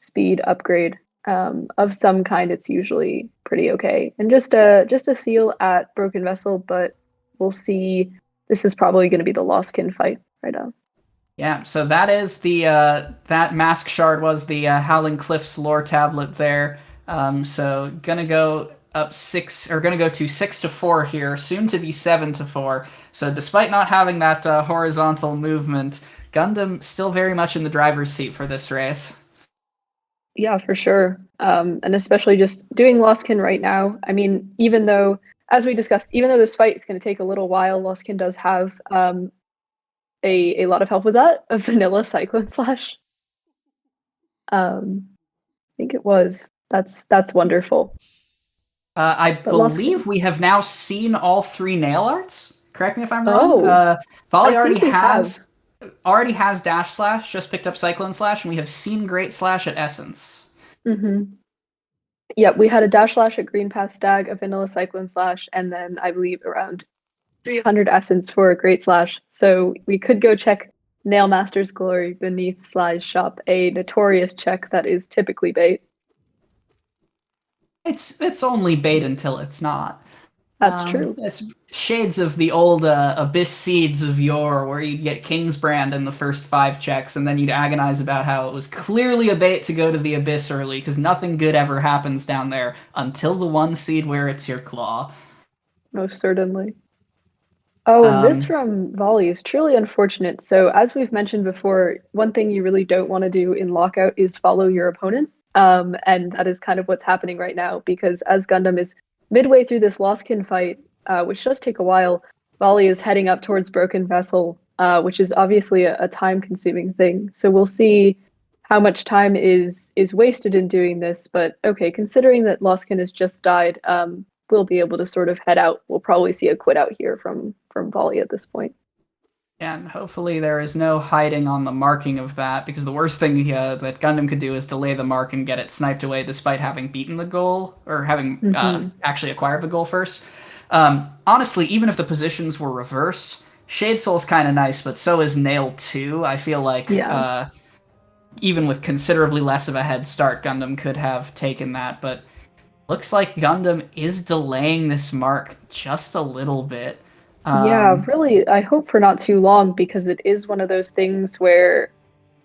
speed upgrade of some kind. It's usually pretty okay. And just a seal at Broken Vessel, but we'll see. This is probably going to be the Lostkin fight right now. Yeah, so that is the that mask shard was the Howling Cliffs lore tablet there. So gonna go up 6, or gonna go to 6-4 here, soon to be 7-4. So despite not having that horizontal movement, Gundam still very much in the driver's seat for this race. Yeah, for sure. And especially just doing Lostkin right now. I mean, even though, as we discussed, even though this fight is going to take a little while, Lostkin does have a lot of help with that, a vanilla Cyclone Slash. I think it was. That's wonderful. I believe we have now seen all 3 nail arts. Correct me if I'm wrong. Vali already has Dash Slash, just picked up Cyclone Slash, and we have seen Great Slash at Essence. Yep, we had a Dash Slash at Green Path Stag, a Vanilla Cyclone Slash, and then I believe around 300 Essence for a Great Slash. So we could go check Nail Master's Glory beneath Sly's shop, a notorious check that is typically bait. It's only bait until it's not. That's true. It's shades of the old Abyss Seeds of yore, where you'd get King's Brand in the first 5 checks, and then you'd agonize about how it was clearly a bait to go to the Abyss early, because nothing good ever happens down there until the 1 seed where it's your claw. Most certainly. Oh, and this from Volley is truly unfortunate. So as we've mentioned before, one thing you really don't want to do in Lockout is follow your opponent. And that is kind of what's happening right now, because as Gundam is midway through this Lostkin fight, which does take a while, Volley is heading up towards Broken Vessel, which is obviously a time-consuming thing. So we'll see how much time is wasted in doing this. But okay, considering that Lostkin has just died, we'll be able to sort of head out. We'll probably see a quit out here from Volley at this point. And hopefully there is no hiding on the marking of that, because the worst thing that Gundam could do is delay the mark and get it sniped away despite having beaten the goal, or having actually acquired the goal first. Honestly, even if the positions were reversed, Shade Soul's kind of nice, but so is Nail 2. I feel like even with considerably less of a head start, Gundam could have taken that, but looks like Gundam is delaying this mark just a little bit. Yeah, really, I hope for not too long, because it is one of those things where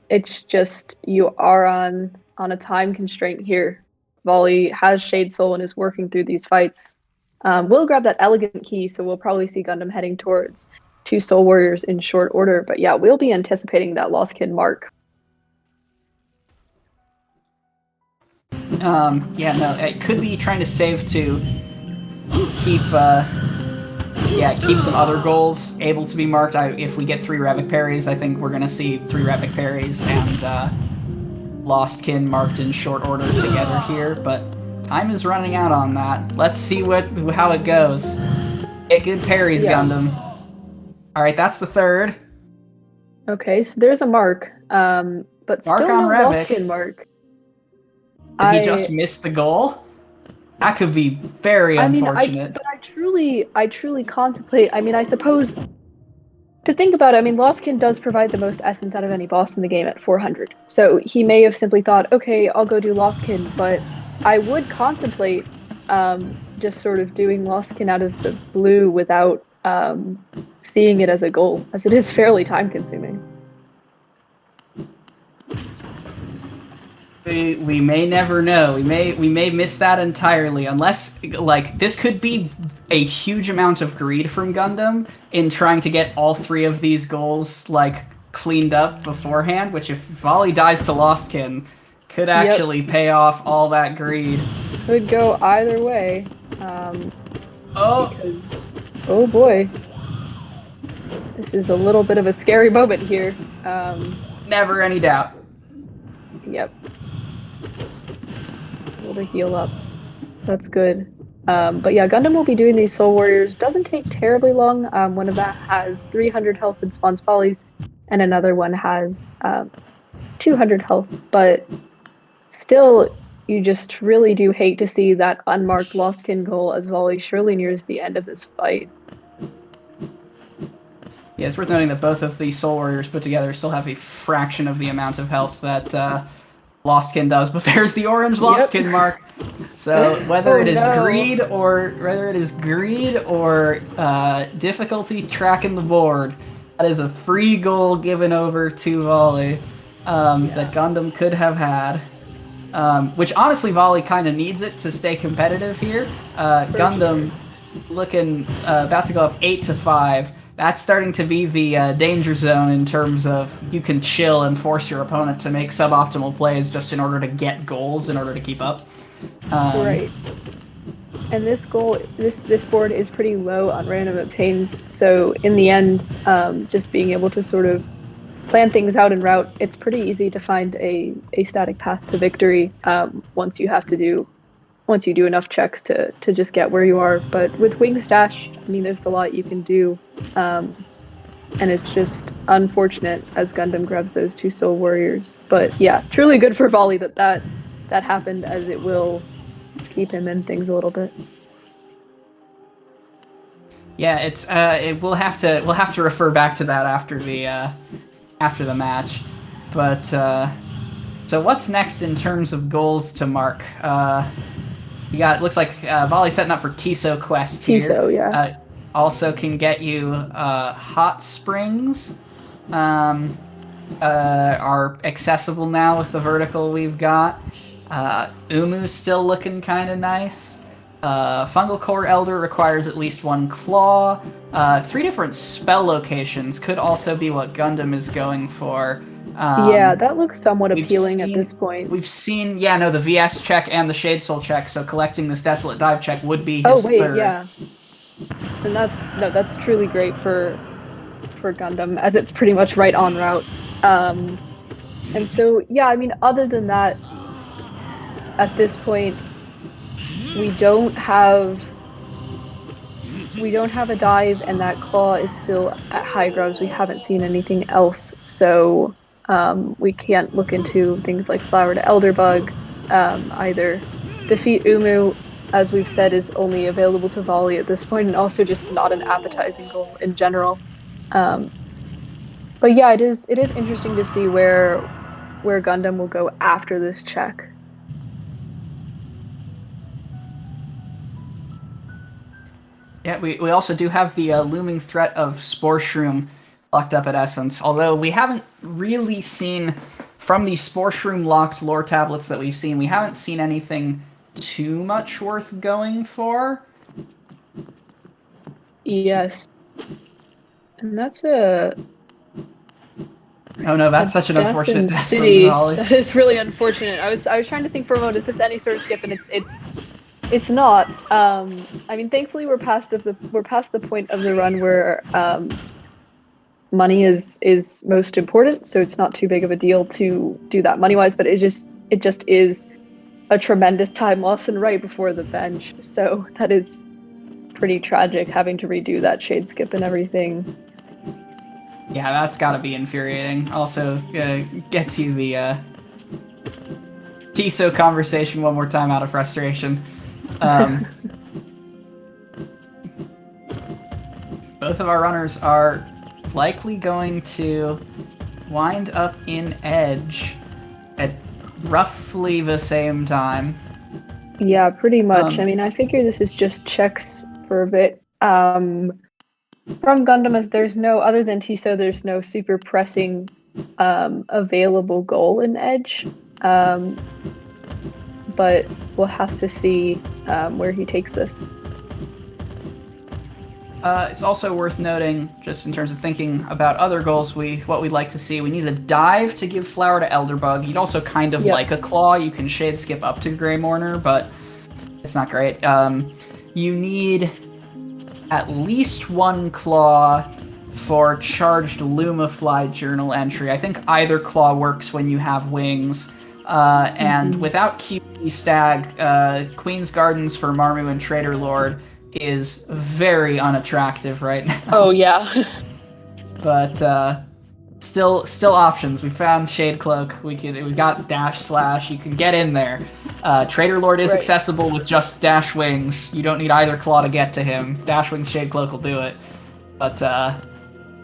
it's just you are on a time constraint here. Volley has Shade Soul and is working through these fights. We'll grab that Elegant Key, so we'll probably see Gundam heading towards 2 Soul Warriors in short order. But yeah, we'll be anticipating that Lostkin mark. Yeah, no, it could be trying to save to keep some other goals able to be marked. If we get 3 Revic parries, I think we're going to see 3 Revic parries and Lostkin marked in short order together here, but time is running out on that. Let's see how it goes. Get good parries, Gundam. Alright, that's the 3rd. Okay, so there's a mark, but mark still on no Revic. Lostkin mark. Did he just miss the goal? That could be very unfortunate. But I truly contemplate. I mean, I suppose to think about it, I mean, Lostkin does provide the most essence out of any boss in the game at 400. So he may have simply thought, okay, I'll go do Lostkin, but I would contemplate just sort of doing Lostkin out of the blue without seeing it as a goal, as it is fairly time-consuming. We may never know. We may miss that entirely, unless, like, this could be a huge amount of greed from Gundam in trying to get all 3 of these goals, like, cleaned up beforehand, which if Volley dies to Lostkin, could actually pay off all that greed. Could go either way. Oh boy. This is a little bit of a scary moment here. Never any doubt. Yep. Able to heal up. That's good. But yeah, Gundam will be doing these Soul Warriors. Doesn't take terribly long. One of that has 300 health and spawns volleys, and another one has 200 health. But still, you just really do hate to see that unmarked Lostkin goal, as Volley surely nears the end of this fight. Yeah, it's worth noting that both of the Soul Warriors put together still have a fraction of the amount of health that Lostkin does, but there's the orange Lostkin mark. So whether it is greed or difficulty tracking the board, that is a free goal given over to Volley that Gundam could have had. Which honestly, Volley kind of needs it to stay competitive here. Gundam looking about to go up 8-5. That's starting to be the danger zone in terms of you can chill and force your opponent to make suboptimal plays just in order to get goals, in order to keep up. Right. And this board is pretty low on random obtains, so in the end, just being able to sort of plan things out en route, it's pretty easy to find a static path to victory once you do enough checks to just get where you are. But with Wing Stash, I mean, there's a lot you can do, and it's just unfortunate as Gundam grabs those 2 Soul Warriors. But yeah, truly good for Volley that happened, as it will keep him in things a little bit. Yeah, it's we'll have to refer back to that after the match. But so what's next in terms of goals to mark? You got, looks like Volley setting up for Tiso quest here. Tiso, yeah. Also can get you hot springs. Are accessible now with the vertical we've got. Umu's still looking kind of nice. Fungal Core Elder requires at least 1 claw. 3 different spell locations could also be what Gundham is going for. Yeah, that looks somewhat appealing at this point. We've seen, the VS check and the Shade Soul check, so collecting this Desolate Dive check would be his third. Yeah. And that's truly great for Gundham, as it's pretty much right on route. And so, yeah, I mean, other than that, at this point, we don't have a dive, and that claw is still at high grounds. We haven't seen anything else, so we can't look into things like Flower to Elderbug either. Defeat Umu, as we've said, is only available to Volley at this point, and also just not an appetizing goal in general. But yeah, it is interesting to see where Gundham will go after this check. Yeah, we also do have the looming threat of Spore Shroom locked up at Essence, although we haven't really seen, from the Spore Shroom locked lore tablets that we've seen, we haven't seen anything too much worth going for. Yes. And that's a... Oh no, that's such an unfortunate death from City. Volley. That is really unfortunate. I was trying to think for a moment, is this any sort of skip? And it's not. I mean, thankfully we're past the point of the run where money is most important, so it's not too big of a deal to do that money-wise, but it just is a tremendous time loss and right before the bench. So that is pretty tragic, having to redo that shade skip and everything. Yeah, that's gotta be infuriating. Also, gets you the Tiso conversation one more time out of frustration. Both of our runners are likely going to wind up in Edge at roughly the same time. Yeah, pretty much. I mean, I figure this is just checks for a bit. From Gundham, there's no, other than Tiso, there's no super pressing available goal in Edge. But we'll have to see where he takes this. It's also worth noting, just in terms of thinking about other goals, what we'd like to see. We need a dive to give Flower to Elderbug. You'd also kind of like a claw. You can shade skip up to Grey Mourner, but it's not great. You need at least 1 claw for charged Lumafly journal entry. I think either claw works when you have wings. And without QE Stag, Queen's Gardens for Marmu and Trader Lord is very unattractive right now. Oh yeah. But still options. We found Shade Cloak. We got Dash Slash. You can get in there. Trader Lord is accessible with just Dash Wings. You don't need either claw to get to him. Dash Wings Shade Cloak will do it. But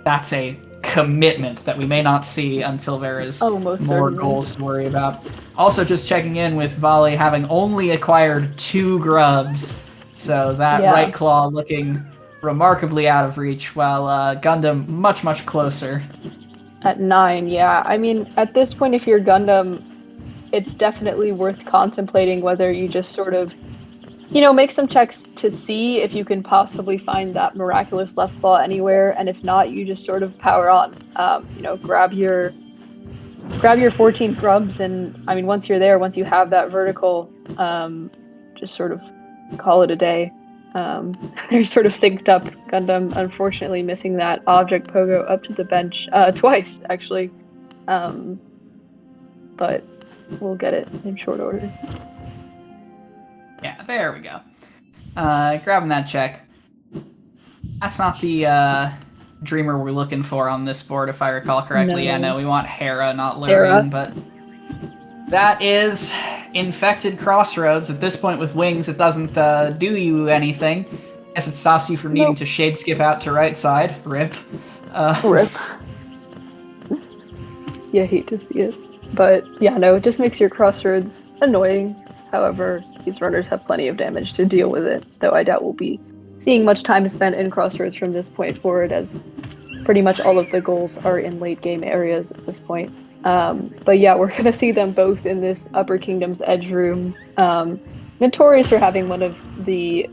that's a commitment that we may not see until there is more goals to worry about. Also, just checking in with Volley having only acquired 2 grubs, so that right claw looking remarkably out of reach, while Gundham much closer. At 9, yeah. I mean, at this point, if you're Gundham, it's definitely worth contemplating whether you just sort of, make some checks to see if you can possibly find that miraculous left claw anywhere, and if not, you just sort of power on. Grab your 14 grubs, and I mean, once you're there, once you have that vertical, just sort of call it a day. They're sort of synced up. Gundham, unfortunately, missing that object pogo up to the bench twice, actually. But we'll get it in short order. Yeah, there we go. Grabbing that check. That's not the Dreamer we're looking for on this board, if I recall correctly. No. Yeah, no, we want Hera, not Lurian, but that is infected Crossroads. At this point with wings, it doesn't do you anything. Guess it stops you from needing to shade skip out to right side. Rip. Rip. Yeah, I hate to see it. But yeah, no, it just makes your Crossroads annoying. However, these runners have plenty of damage to deal with it, though I doubt we'll be seeing much time spent in Crossroads from this point forward, as pretty much all of the goals are in late game areas at this point. But yeah, we're going to see them both in this Upper Kingdom's Edge room, notorious for having one of the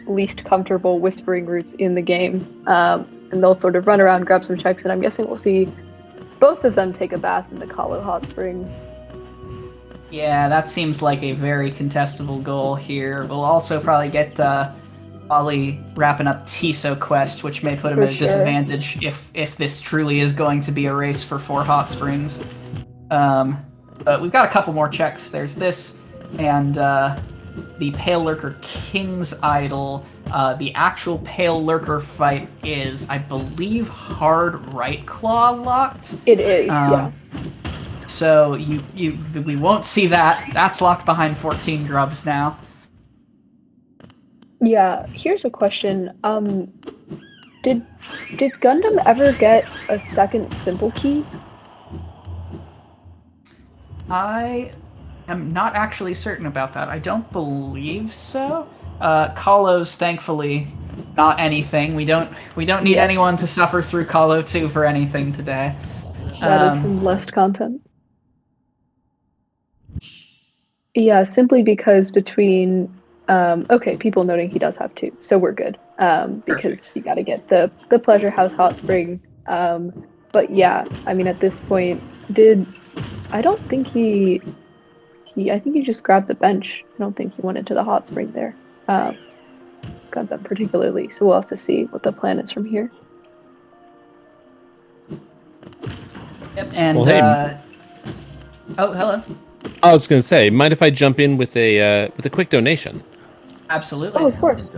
least comfortable whispering routes in the game. And they'll sort of run around, grab some checks, and I'm guessing we'll see both of them take a bath in the Kahlo Hot Spring. Yeah, that seems like a very contestable goal here. We'll also probably get Ollie wrapping up Tiso Quest, which may put him at a disadvantage if this truly is going to be a race for 4 hot springs. But we've got a couple more checks. There's this, and the Pale Lurker King's Idol. The actual Pale Lurker fight is, I believe, hard right claw locked. It is, yeah. So we won't see that. That's locked behind 14 grubs now. Yeah, here's a question. Did Gundam ever get a second simple key? I am not actually certain about that. I don't believe so. Kahlo's thankfully not anything. We don't need anyone to suffer through Kahlo 2 for anything today. That is some less content. Yeah, simply because between okay, people noting he does have 2, so we're good. Because you got to get the Pleasure House Hot Spring. But yeah, I mean at this point, I don't think I think he just grabbed the bench. I don't think he went into the hot spring there. Got that particularly, so we'll have to see what the plan is from here. Yep, and well, hey. Oh, hello. I was going to say, mind if I jump in with a quick donation? Absolutely. Oh, of course.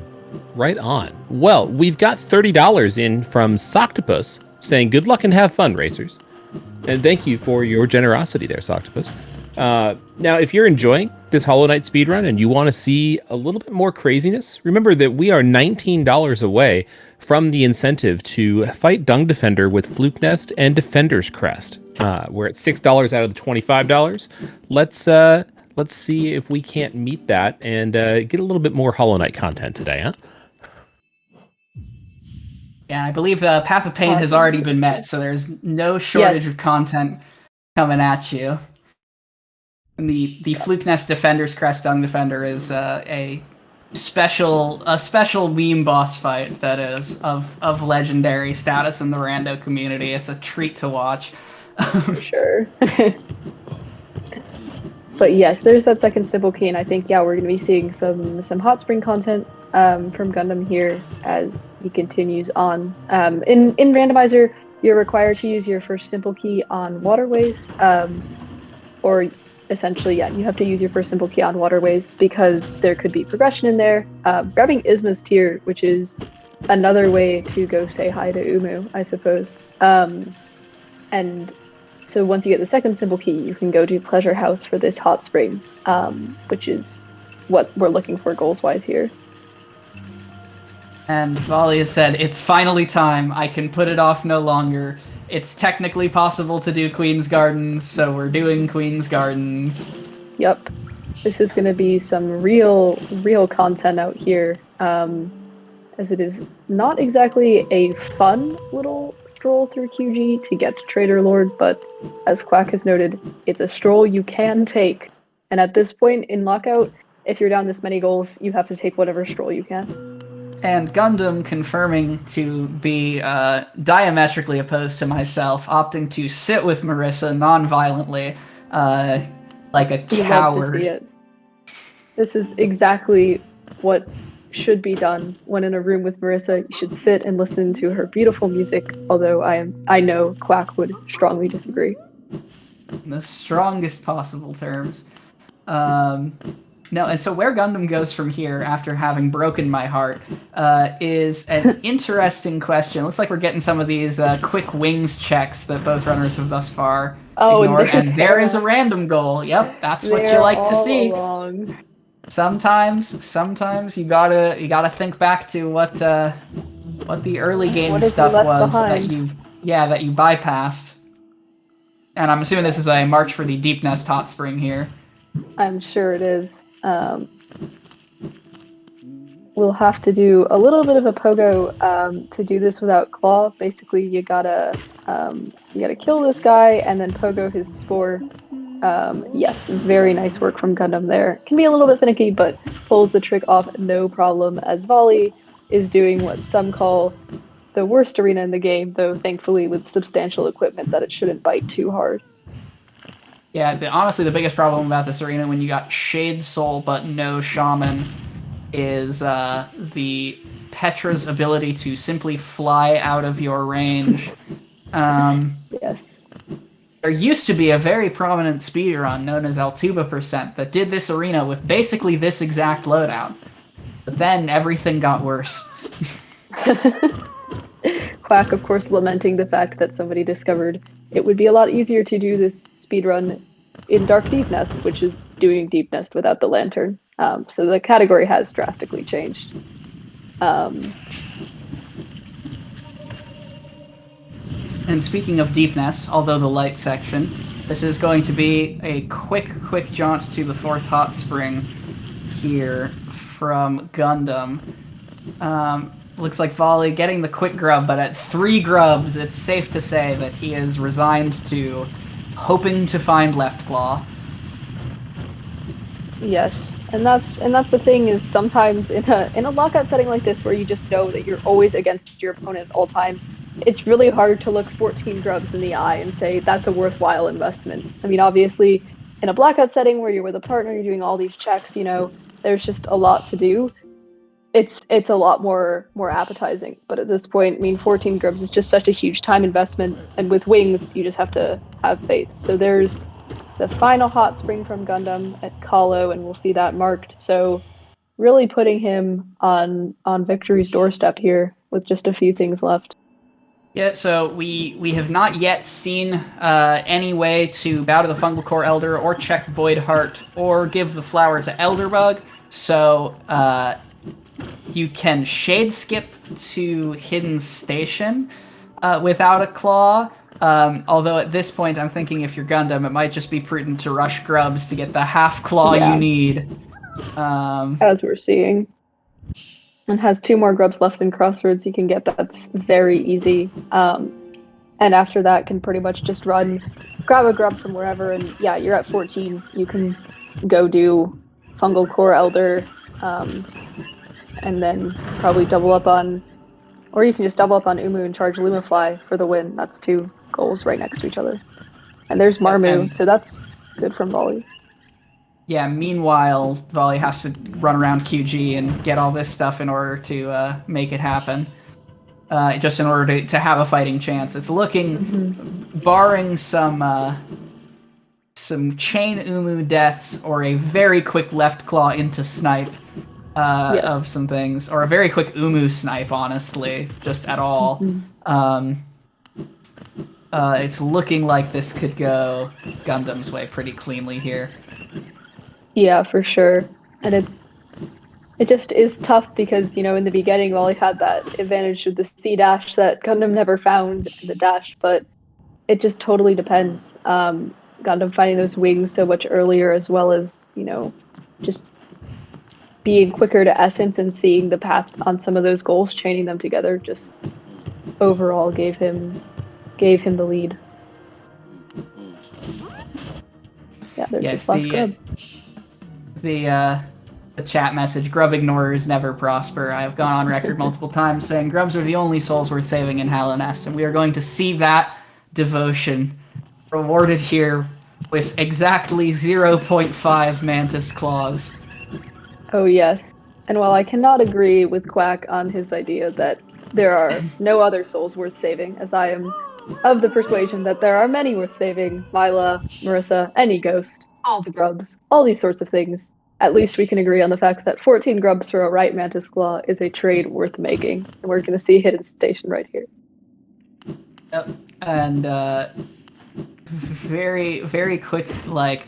Right on. Well, we've got $30 in from Soctopus saying, "Good luck and have fun, racers." And thank you for your generosity there, Soctopus. Now, if you're enjoying this Hollow Knight speedrun and you want to see a little bit more craziness, remember that we are $19 away from the incentive to fight Dung Defender with Fluke Nest and Defender's Crest. We're at $6 out of the $25. Let's see if we can't meet that and get a little bit more Hollow Knight content today, huh? Yeah, I believe Path of Pain has already been met, so there's no shortage of content coming at you. And the Fluke Nest Defender's Crest Dung Defender is a special meme boss fight that is of legendary status in the rando community. It's a treat to watch. For sure. But yes, there's that second simple key, and I think we're going to be seeing some hot spring content from Gundam here as he continues on. In Randomizer, you're required to use your first simple key on waterways, or essentially, you have to use your first simple key on waterways because there could be progression in there. Grabbing Isma's tier, which is another way to go say hi to Umu, I suppose. And so once you get the second simple key, you can go to Pleasure House for this hot spring, which is what we're looking for goals-wise here. And Volley has said, "It's finally time. I can put it off no longer. It's technically possible to do Queen's Gardens, so we're doing Queen's Gardens." Yep. This is going to be some real content out here, as it is not exactly a fun little stroll through QG to get to Trader Lord, but as Quack has noted, it's a stroll you can take. And at this point in Lockout, if you're down this many goals, you have to take whatever stroll you can. And Gundam confirming to be diametrically opposed to myself, opting to sit with Marissa non-violently, like a coward. Love to see it. This is exactly what should be done when in a room with Marissa. You should sit and listen to her beautiful music, although I know Quack would strongly disagree. In the strongest possible terms. No, and so where Gundam goes from here, after having broken my heart, is an interesting question. Looks like we're getting some of these quick wings checks that both runners have thus far ignored, and there is a random goal. Yep, that's what you like to see. Along. Sometimes you gotta think back to what the early game stuff was behind? that you bypassed. And I'm assuming this is a march for the Deep Nest Hot Spring here. I'm sure it is. We'll have to do a little bit of a pogo to do this without claw. Basically, you gotta kill this guy and then pogo his spore. Yes, very nice work from Gundam there. Can be a little bit finicky, but pulls the trick off no problem, as Volley is doing what some call the worst arena in the game, though thankfully with substantial equipment that it shouldn't bite too hard. Yeah, honestly, the biggest problem about this arena when you got Shade Soul but no Shaman is the Petra's ability to simply fly out of your range. Yes. There used to be a very prominent speedrun known as Altuba Percent that did this arena with basically this exact loadout. But then everything got worse. Quack, of course, lamenting the fact that somebody discovered it would be a lot easier to do this speedrun in Dark Deep Nest, which is doing Deep Nest without the lantern. So the category has drastically changed. And speaking of Deep Nest, although the light section, this is going to be a quick jaunt to the 4th hot spring here from Gundam. Looks like Volley getting the quick grub, but at 3 grubs, it's safe to say that he is resigned to hoping to find Left Claw. Yes, and that's the thing is sometimes in a lockout setting like this where you just know that you're always against your opponent at all times, it's really hard to look 14 grubs in the eye and say that's a worthwhile investment. I mean, obviously, in a blackout setting where you're with a partner, you're doing all these checks, there's just a lot to do. It's a lot more appetizing, but at this point, I mean, 14 grubs is just such a huge time investment, and with wings, you just have to have faith. So there's the final hot spring from Gundam at Kahlo, and we'll see that marked. So really putting him on victory's doorstep here with just a few things left. Yeah, so we have not yet seen any way to bow to the Fungal Core Elder or check Void Heart or give the flower to Elderbug. So you can shade skip to Hidden Station without a claw. Although at this point, I'm thinking if you're Gundam, it might just be prudent to rush grubs to get the half claw you need. As we're seeing. And has 2 more grubs left in Crossroads. You can get that's very easy. And after that, can pretty much just grab a grub from wherever. And yeah, you're at 14. You can go do Fungal Core Elder, and then probably double up on, or you can just double up on Umu and charge Lumafly for the win. That's 2 goals right next to each other. And there's Marmu, so that's good from Volley. Yeah, meanwhile, Volley has to run around QG and get all this stuff in order to make it happen. Just in order to have a fighting chance. It's looking, barring some chain Umu deaths or a very quick left claw into snipe of some things, or a very quick Umu snipe, honestly, just at all. It's looking like this could go Gundam's way pretty cleanly here. Yeah, for sure. And it just is tough because, in the beginning, Volley had that advantage with the C dash that Gundam never found in the dash, but it just totally depends. Gundam finding those wings so much earlier, as well as, just being quicker to essence and seeing the path on some of those goals, chaining them together, just overall gave him the lead. Yeah, there's this last grub. The chat message, grub ignorers never prosper. I have gone on record multiple times saying grubs are the only souls worth saving in Hallow Nest, and we are going to see that devotion rewarded here with exactly 0.5 Mantis Claws. Oh yes. And while I cannot agree with Quack on his idea that there are no other souls worth saving, as I am of the persuasion that there are many worth saving, Mila, Marissa, any ghost, all the grubs, all these sorts of things, at least we can agree on the fact that 14 grubs for a right Mantis Claw is a trade worth making. And we're going to see Hidden Station right here. Yep. And very, very quick, like,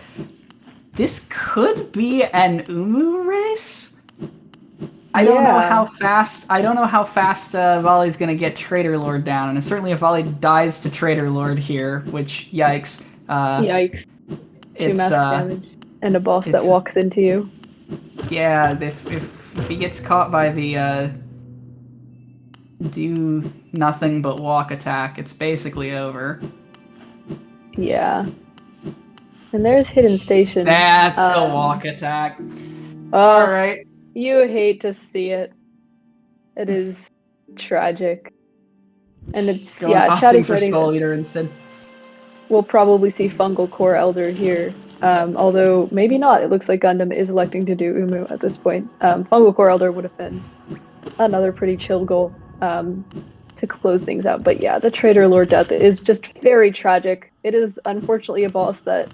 this could be an Umu race? I don't know how fast Volley's gonna get Trader Lord down, and certainly if Volley dies to Trader Lord here, which yikes. Yikes. 2 massive damage. And a boss that walks into you. Yeah, if he gets caught by the do nothing but walk attack, it's basically over. Yeah. And there's Hidden Station. That's the walk attack. Alright. You hate to see it. It is tragic. And it's, opting for Soul Eater instead. We'll probably see Fungal Core Elder here. Although, maybe not. It looks like Gundam is electing to do Umu at this point. Fungal Core Elder would have been another pretty chill goal to close things out. But yeah, the Trader Lord death is just very tragic. It is unfortunately a boss that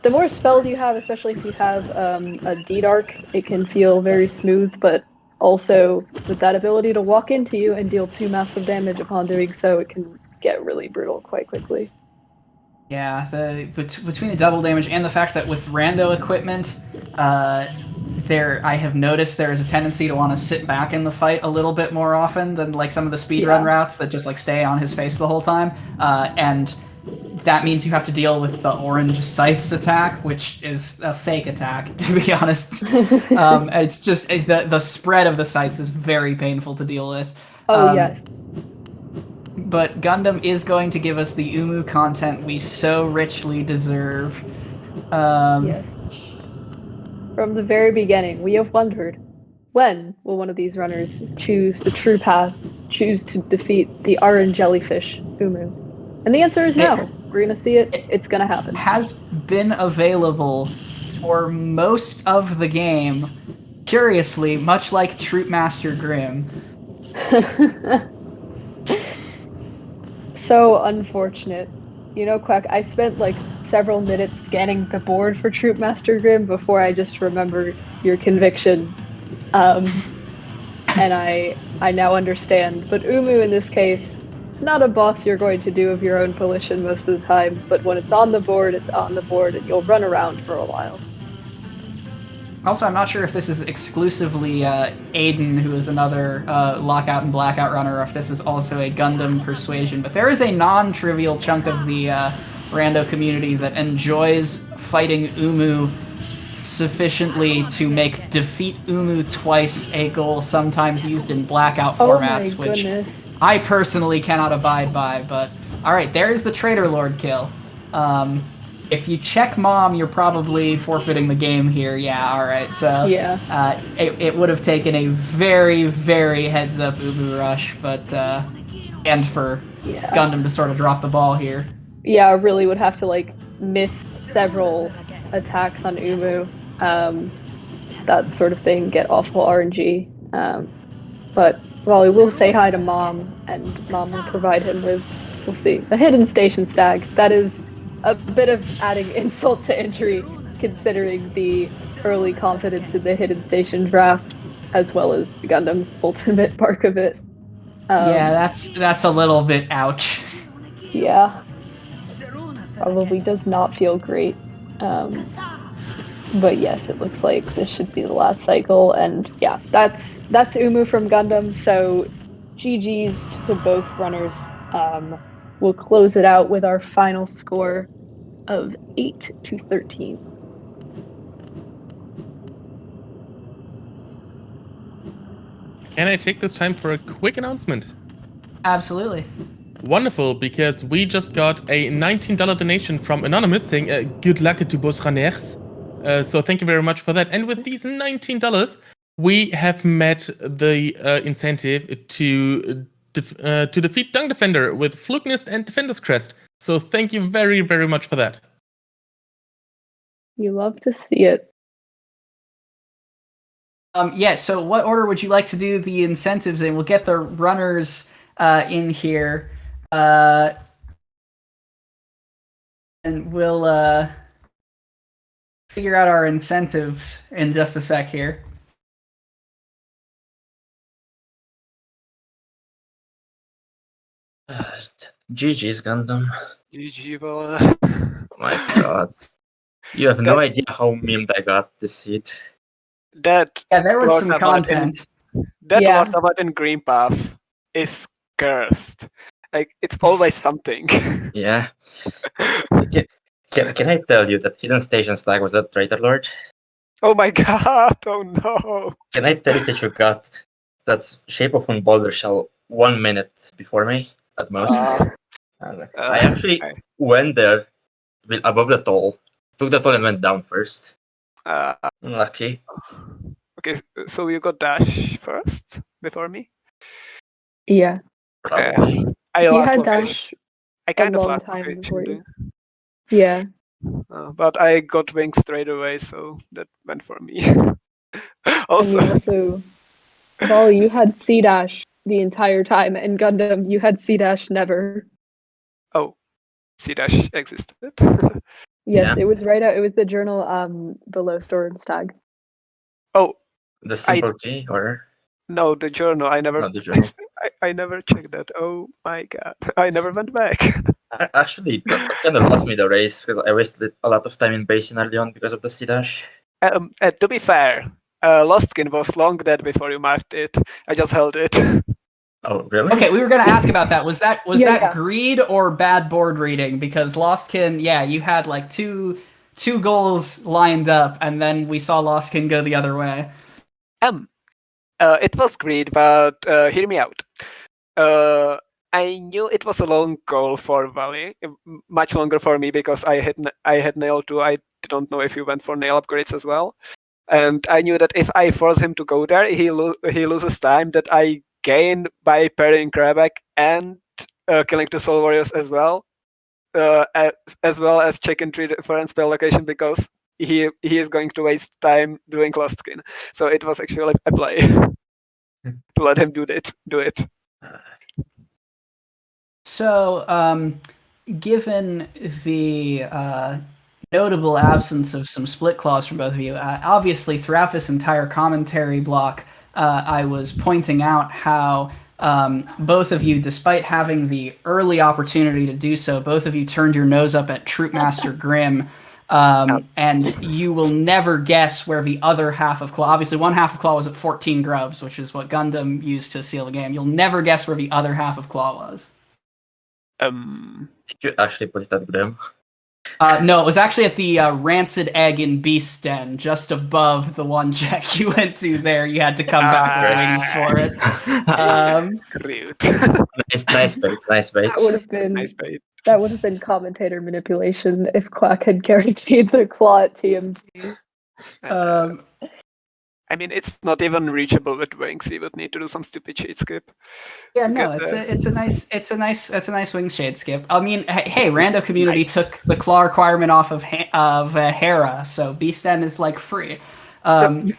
the more spells you have, especially if you have a D-Dark, it can feel very smooth, but also with that ability to walk into you and deal 2 massive damage upon doing so, it can get really brutal quite quickly. Yeah, between the double damage and the fact that with rando equipment, I have noticed there is a tendency to want to sit back in the fight a little bit more often than like some of the speedrun routes that just like stay on his face the whole time, and that means you have to deal with the orange Scythes attack, which is a fake attack, to be honest. It's just the spread of the Scythes is very painful to deal with. Yes. But Gundam is going to give us the Umu content we so richly deserve. Yes. From the very beginning, we have wondered, when will one of these runners choose the true path, choose to defeat the orange jellyfish, Umu? And the answer is no. We're going to see it. It's going to happen. It has been available for most of the game, curiously, much like Troop Master Grimm. So unfortunate. You know, Quack, I spent like several minutes scanning the board for Troop Master Grimm before I just remembered your conviction. And I now understand. But Umu in this case, not a boss you're going to do of your own volition most of the time, but when it's on the board, and you'll run around for a while. Also, I'm not sure if this is exclusively Aiden, who is another Lockout and Blackout runner, or if this is also a Gundam Persuasion, but there is a non-trivial chunk of the rando community that enjoys fighting Umu sufficiently to make defeat Umu twice a goal, sometimes used in Blackout formats, which I personally cannot abide by. But alright, there's the Trader Lord kill. If you check Mom, you're probably forfeiting the game here. Yeah, alright. So it would have taken a very, very heads-up Umu rush, but and for Gundam to sort of drop the ball here. Yeah, I really would have to like miss several attacks on Umu. That sort of thing, get awful RNG. But Wally will say hi to Mom, and Mom will provide him with, we'll see, a Hidden Station Stag. That is a bit of adding insult to injury, considering the early confidence in the Hidden Station draft, as well as Gundam's ultimate bark of it. Yeah, that's a little bit ouch. Yeah. Probably does not feel great. But yes, it looks like this should be the last cycle, and yeah, that's Umu from Gundam, so GG's to both runners. We'll close it out with our final score of 8-13. Can I take this time for a quick announcement? Absolutely. Wonderful, because we just got a $19 donation from Anonymous saying good luck to both runners. So thank you very much for that. And with these $19, we have met the incentive to defeat Dung Defender with Flugnist and Defender's Crest. So thank you very, very much for that. You love to see it. Yeah, so what order would you like to do the incentives in? We'll get the runners in here. And we'll figure out our incentives in just a sec here. GG's Gundam. GG, well, Oh my god. You have no idea how memed I got this seed. that Yeah, there was Lord some Tabat content. Yeah. Lord Tabat in Green Path is cursed. Like, it's always something. Yeah. Can I tell you that Hidden Station Slag was a Traitor Lord? Oh my god, oh no. Can I tell you that you got that Shape of Moon Boulder Shell 1 minute before me at most? I actually I- went there above the toll, took the toll and went down first. uh, Lucky. okay, so you got Dash first before me? Yeah. Probably. I You lost had location. Dash I a kind of long lost time location before you. there. Yeah. But I got wings straight away, so that went for me. Also, And you also, Volley, you had C dash the entire time, and Gundam, you had C dash never. oh, C dash existed. Yes, Yeah. it was right out. It was the journal below Storm's tag. Oh, The simple key, or no, the journal. I never, not the journal. I never checked that. Oh my god, I never went back. Actually, that kind of lost me the race because I wasted a lot of time in basin early on because of the C-dash. To be fair, Lost Skin was long dead before you marked it. I just held it. Oh, really? Okay, we were gonna ask about that. Was that Yeah. greed or bad board reading? Because Lostkin, yeah, you had like two goals lined up, and then we saw Lostkin go the other way. It was great, but hear me out. I knew it was a long goal for Valley, much longer for me because I had nail too. I don't know if he went for nail upgrades as well, and I knew that if I force him to go there, he loses time that I gain by parrying Krabak and killing two Soul Warriors as well, as well as checking 3 different spell location because he is going to waste time doing Lost Skin. So it was actually a play to let him do it. So, given the notable absence of some split claws from both of you, obviously throughout this entire commentary block, I was pointing out how both of you, despite having the early opportunity to do so, both of you turned your nose up at Troopmaster Grimm. And you will never guess where the other half of Claw, obviously one half of Claw was at 14 grubs, which is what Gundam used to seal the game. You'll never guess where the other half of Claw was. Did you actually put it at Grim? No, it was actually at the Rancid Egg in Beast Den, just above the one check you went to there. You had to come back with wings for it. Cute. Nice bait, nice bait. That would have been Nice bait. that would have been commentator manipulation if Quack had guaranteed the claw at TMT. I mean, it's not even reachable with wings. We would need to do some stupid shade skip. Yeah, to no, get there. it's a nice wing shade skip. I mean, hey, Rando Community took the claw requirement off of Hera, so Beast Den is like free. No,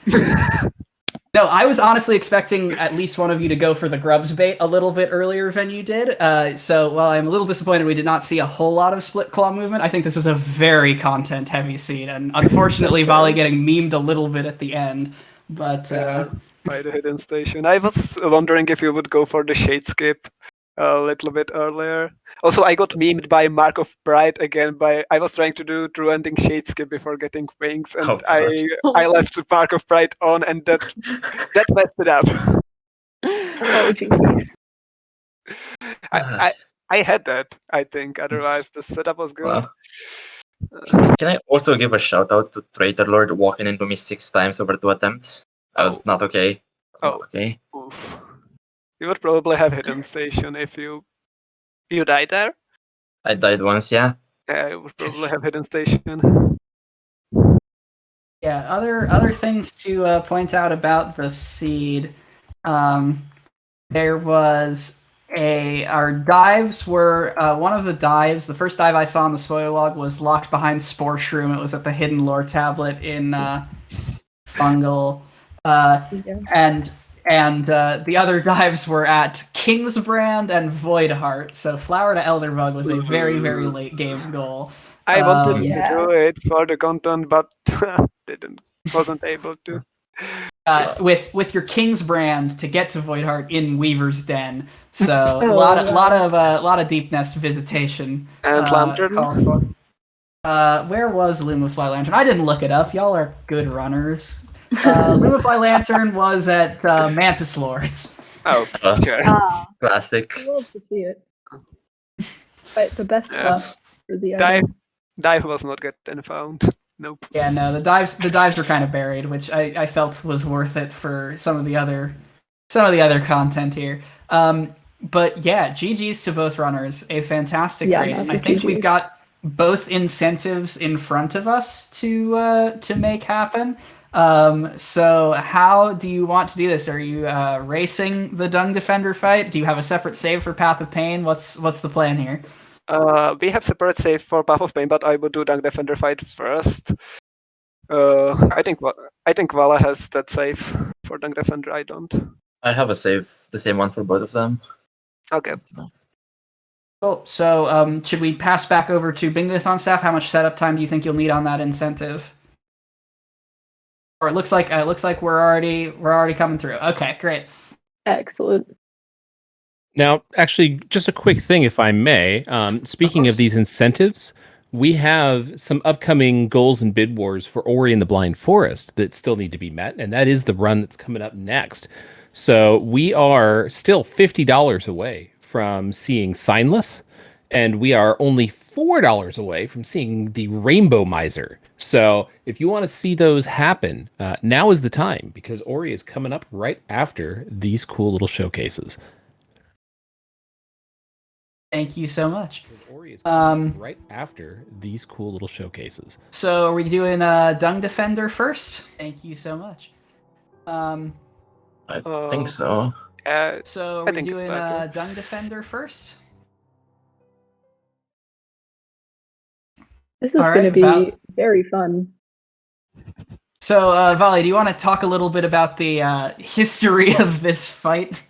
I was honestly expecting at least one of you to go for the grubs bait a little bit earlier than you did. So while I'm a little disappointed we did not see a whole lot of split claw movement, I think this was a very content heavy seed, and unfortunately Volley getting memed a little bit at the end. But by the hidden station. I was wondering if you would go for the shade skip a little bit earlier. Also, I got memed by Mark of Pride again. I was trying to do true ending shade skip before getting wings, and I left Mark of Pride on, and that messed it up. Oh jeez. I had that, I think. Otherwise, the setup was good. Well, can I also give a shout out to Traitor Lord walking into me 6 times over 2 attempts? That was not okay. Okay. Oof. You would probably have hidden station if you died there. I died once, yeah. Yeah, you would probably have hidden station. Yeah, other things to point out about the seed. There was our dives were one of the dives. The first dive I saw in the spoiler log was locked behind Spore Shroom. It was at the hidden lore tablet in Fungal, and the other dives were at Kingsbrand and Voidheart. So Flower to Elderbug was a very late game goal. I wanted Yeah. to do it for the content, but wasn't able to. With your King's brand to get to Voidheart in Weaver's Den. So Oh, a lot of Deep Nest visitation. And Lantern. Called for. Where was Lumafly Lantern? I didn't look it up. Y'all are good runners. Lumafly Lantern was at Mantis Lords. Oh, sure. Classic. I love to see it. But the best class for the Dive was not getting found. Nope. Yeah, no, the dives were kind of buried, which I felt was worth it for some of the other content here. But yeah, GG's to both runners. A fantastic race. I think we've got both incentives in front of us to make happen. So how do you want to do this? Are you racing the Dung Defender fight? Do you have a separate save for Path of Pain? What's the plan here? We have separate save for Path of Pain, but I would do Dung Defender fight first. I think Vala has that save for Dung Defender. I don't. I have a save, the same one for both of them. Okay. Cool. So should we pass back over to Bingothon staff? How much setup time do you think you'll need on that incentive? Or it looks like we're already coming through. Okay, great. Excellent. Now, actually, just a quick thing, if I may. Speaking of these incentives, we have some upcoming goals and bid wars for Ori and the Blind Forest that still need to be met, and that is the run that's coming up next. So we are still $50 away from seeing Signless, and we are only $4 away from seeing the Rainbow Miser. So if you want to see those happen, now is the time, because Ori is coming up right after these cool little showcases. Thank you so much. Right after these cool little showcases. So are we doing Dung Defender first? Thank you so much. I think so. So are we doing Dung Defender first? This is going to be very fun. So, Vali, do you want to talk a little bit about the history of this fight?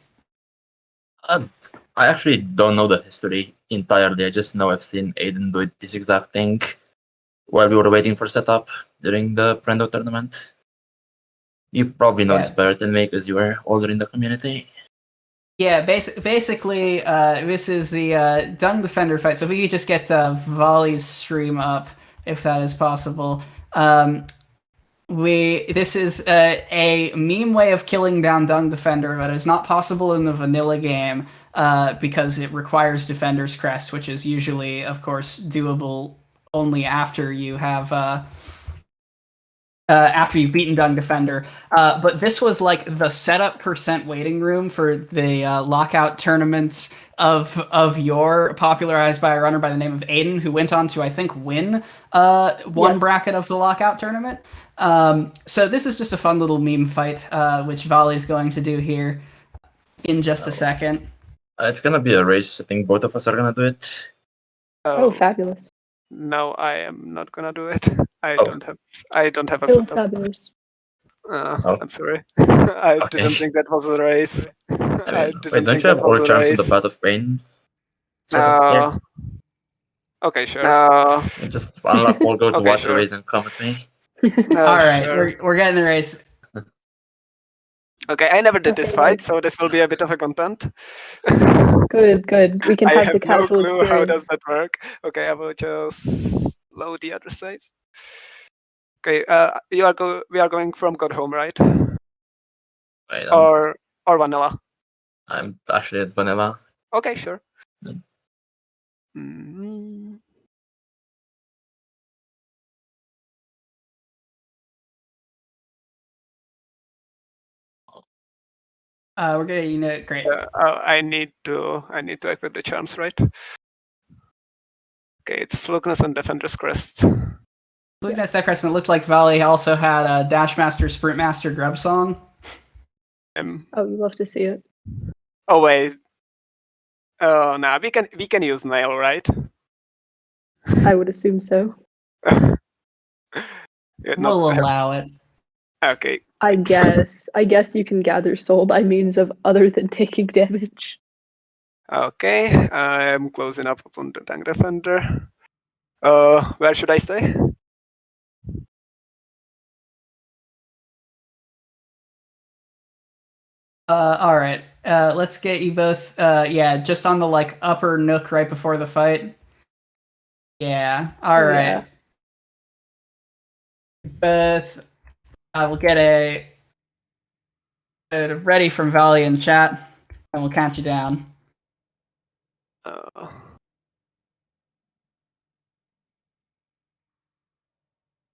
I actually don't know the history entirely. I just know I've seen Aiden do this exact thing while we were waiting for setup during the Prendo tournament. You probably know this better than me because you were older in the community. Yeah, basically, this is the Dung Defender fight. So if we could just get Vali's stream up, if that is possible. This is a meme way of killing down Dung Defender, but it's not possible in the vanilla game because it requires Defender's Crest, which is usually, of course, doable only after you have after you've beaten Dung Defender. But this was like the setup % waiting room for the Lockout tournaments of yore, popularized by a runner by the name of Aiden, who went on to, I think, win one bracket of the Lockout tournament. So this is just a fun little meme fight, which Vali's going to do here in just a second. It's going to be a race. I think both of us are going to do it. Oh, fabulous. No, I am not gonna do it. I don't have a setup. Fabulous. I'm sorry. I didn't think that was a race. Wait, don't you have all charms in the Path of Pain? Okay, sure. Just unlock all, go to watch the race and come with me. Alright, Sure. we're getting the race. Okay, I never did this fight, so this will be a bit of a content. Good. We can have the I have no casual clue experience. how does that work. Okay, I will just load the other save. Okay, we are going from Gundham, right? Wait, Or vanilla. I'm actually at vanilla. Okay, sure. We're gonna great. I need to equip the charms, right? Okay, it's Flugness and Defender's Crest. Looking at Step Crest, and it looked like Valley also had a Dash Master, Sprint Master, Grub Song. Oh, you love to see it. Oh wait. Oh no, we can use Nail, right? I would assume so. We'll allow it. Okay. I guess you can gather soul by means of other than taking damage. Okay, I'm closing up upon the Tank Defender. Where should I stay? All right. Let's get you both. Yeah, just on the like upper nook right before the fight. Yeah. All right. Yeah. Both. I will get a ready from Valley in chat, and we'll count you down. Uh,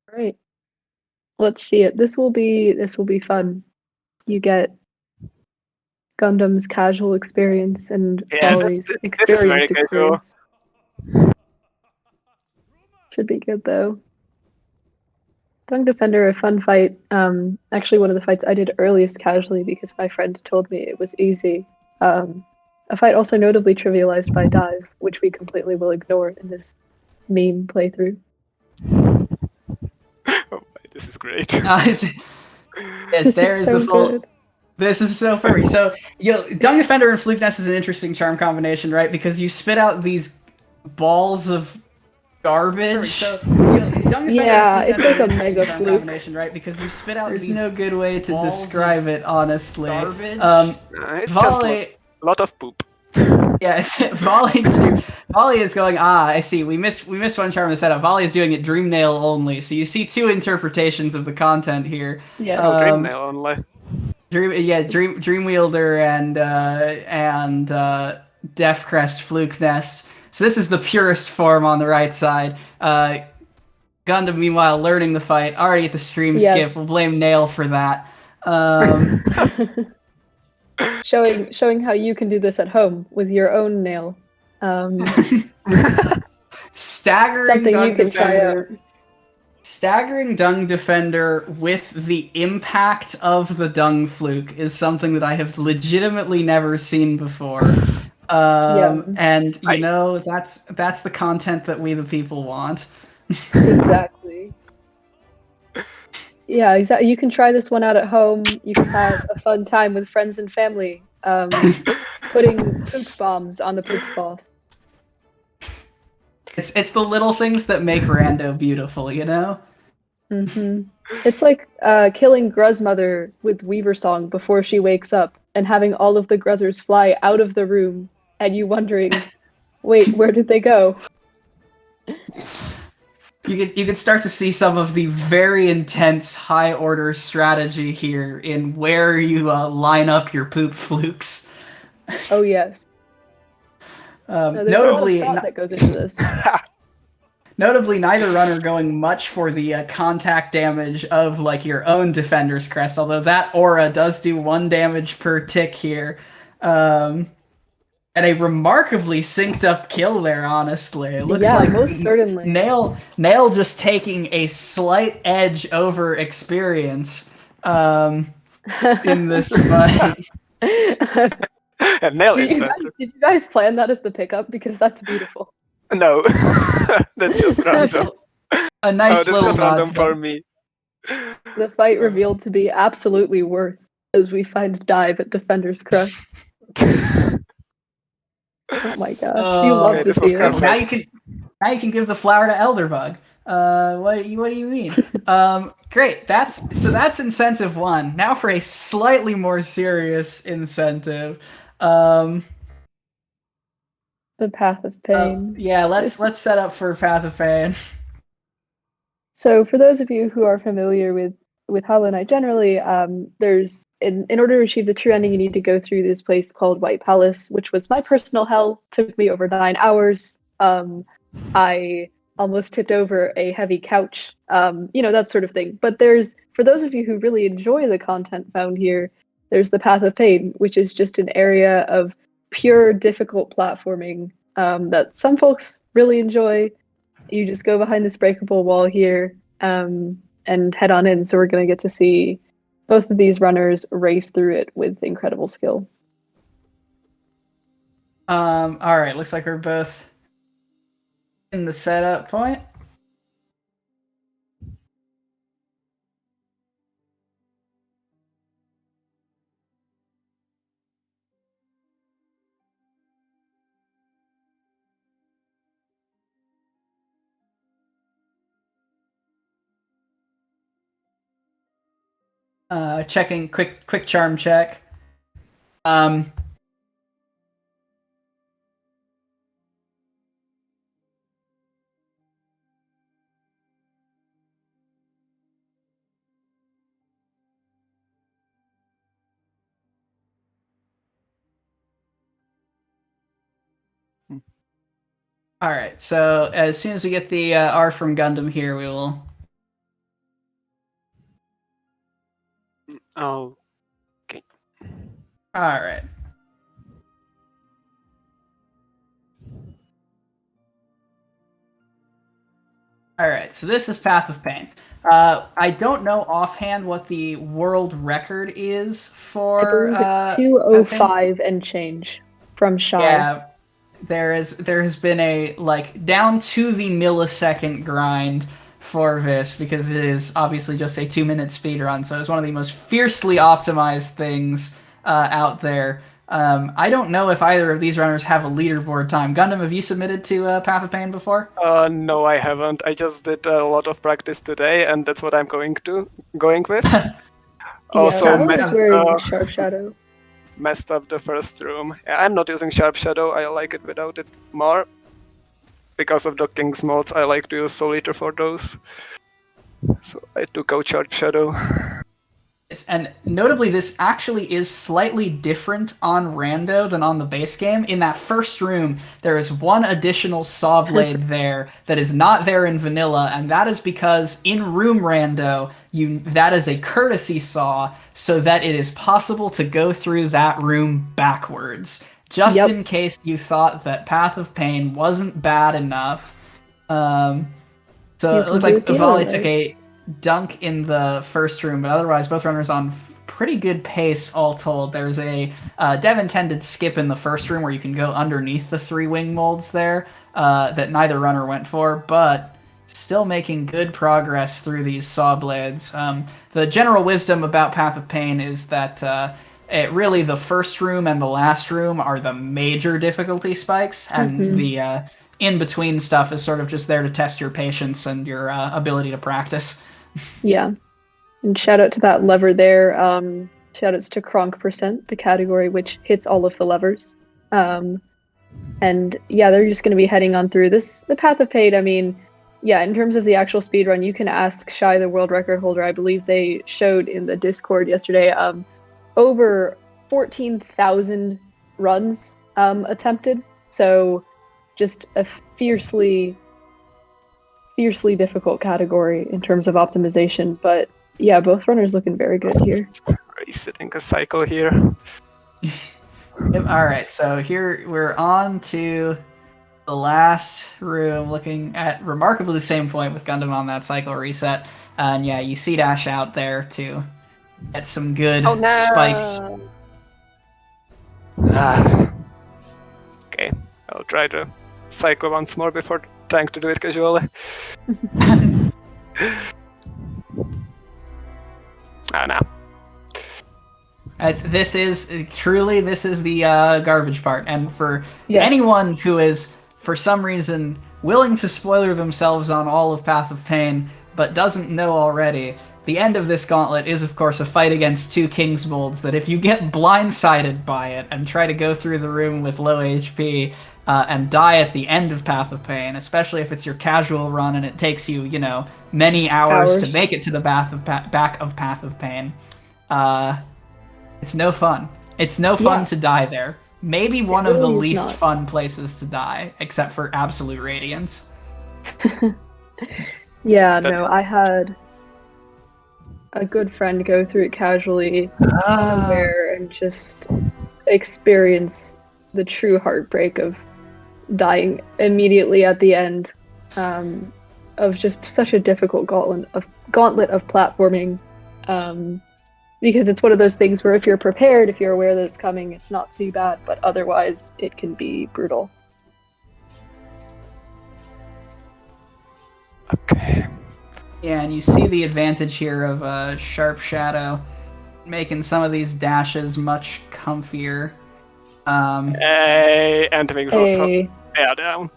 Great. Let's see it. This will be fun. You get Gundam's casual experience and yeah, Volley's this is very experienced casual. experience. Should be good though. Dung Defender, a fun fight. Actually, one of the fights I did earliest casually because my friend told me it was easy. A fight also notably trivialized by Dive, which we completely will ignore in this meme playthrough. Oh, this is great. Yes, This there is is so the full. good. This is so furry. So, Dung Defender and Fluke Nest is an interesting charm combination, right? Because you spit out these balls of garbage. So, Dung Defender Yeah, and Fluke it's Nest is like an a interesting mega charm fluke. combination, right? Because you spit out There's no good way to describe it, honestly. It's Volley. just a lot of poop. Yeah, Volley is going, I see. We missed one charm in the setup. Volley is doing it Dream Nail only. So you see two interpretations of the content here. Yeah. Oh, Dream Nail only. Dream Wielder and Death Crest Fluke Nest. So this is the purest form on the right side. Gundam, meanwhile, learning the fight, already at the stream skip. We'll blame Nail for that. Showing how you can do this at home with your own nail. Staggering Something Dung you can try out. Defender. Staggering Dung Defender with the impact of the Dung Fluke is something that I have legitimately never seen before. And you know, that's the content that we the people want. Exactly. Yeah, exactly. You can try this one out at home. You can have a fun time with friends and family. Putting poop bombs on the poop boss. It's the little things that make Rando beautiful, you know? Mm-hmm. It's like killing Gruz Mother with Weaver Song before she wakes up and having all of the Gruzzers fly out of the room and you wondering, wait, where did they go? You could start to see some of the very intense high order strategy here in where you line up your poop flukes. Oh yes. No, there's notably, a lot of thought that goes into this. Notably, neither runner going much for the contact damage of like your own Defender's Crest, although that aura does do 1 damage per tick here. And a remarkably synced up kill there, honestly. It looks like most certainly. Nail just taking a slight edge over experience in this fight. Nail did you guys plan that as the pickup? Because that's beautiful. No, that's just random. A nice that's little just random for me. The fight revealed to be absolutely worth as we find Dive at Defender's Crest. Oh my gosh, you love to see it. Now you can give the flower to Elderbug. What do you mean? Great. That's incentive 1. Now for a slightly more serious incentive. The Path of Pain. Yeah, let's set up for Path of Pain. So for those of you who are familiar with Hollow Knight generally, there's in order to achieve the true ending, you need to go through this place called White Palace, which was my personal hell. Took me over 9 hours. I almost tipped over a heavy couch, that sort of thing. But for those of you who really enjoy the content found here, there's the Path of Pain, which is just an area of pure difficult platforming that some folks really enjoy. You just go behind this breakable wall here and head on in. So we're going to get to see both of these runners race through it with incredible skill. All right, looks like we're both in the setup point. Checking quick charm check. All right, so as soon as we get the R from Gundam here, we will. Oh, All right. All right, so this is Path of Pain. I don't know offhand what the world record is for. I believe it's 205 and change from Shy. Yeah, there has been a down to the millisecond grind for this because it is obviously just a 2-minute speedrun, so it's one of the most fiercely optimized things out there. I don't know if either of these runners have a leaderboard time. Gundam, have you submitted to Path of Pain before? No, I haven't. I just did a lot of practice today, and that's what I'm going with. Also, Sharp Shadow. Messed up the first room. I'm not using Sharp Shadow. I like it without it more. Because of the King's mods, I like to use Soul Eater for those. So I took out Sharp Shadow. And notably, this actually is slightly different on Rando than on the base game. In that first room, there is one additional saw blade there that is not there in vanilla, and that is because in room Rando, that is a courtesy saw, so that it is possible to go through that room backwards, just in case you thought that Path of Pain wasn't bad enough. So it looked like Vali took a dunk in the first room, but otherwise both runners on pretty good pace all told. There's a dev-intended skip in the first room where you can go underneath the 3 wing molds there that neither runner went for, but still making good progress through these saw blades. The general wisdom about Path of Pain is that really the first room and the last room are the major difficulty spikes, and the in-between stuff is sort of just there to test your patience and your ability to practice. Yeah. And shout out to that lever there. Shout outs to Kronk %, the category which hits all of the levers. And yeah, they're just going to be heading on through this. The Path of Pain, I mean, yeah, in terms of the actual speedrun, you can ask Shy, the world record holder. I believe they showed in the Discord yesterday over 14,000 runs attempted. So just a fiercely difficult category in terms of optimization, but yeah, both runners looking very good here. Resetting a cycle here. All right, so here we're on to the last room, looking at remarkably the same point with Gundam on that cycle reset, and yeah, you see dash out there to get some good spikes. Okay, I'll try to cycle once more before trying to do it casually. Oh no. This is the garbage part, and for anyone who is for some reason willing to spoiler themselves on all of Path of Pain but doesn't know already, the end of this gauntlet is of course a fight against 2 King's molds that if you get blindsided by it and try to go through the room with low HP and die at the end of Path of Pain, especially if it's your casual run and it takes you, many hours to make it to the back of Path of Pain, it's no fun. It's no fun to die there. Maybe one of the least fun places to die, except for Absolute Radiance. I had a good friend go through it casually somewhere and just experience the true heartbreak of dying immediately at the end of just such a difficult gauntlet of platforming, because it's one of those things where if you're prepared, if you're aware that it's coming, it's not too bad, but otherwise it can be brutal. Okay. Yeah, and you see the advantage here of Sharp Shadow making some of these dashes much comfier. Hey, Antimix also down.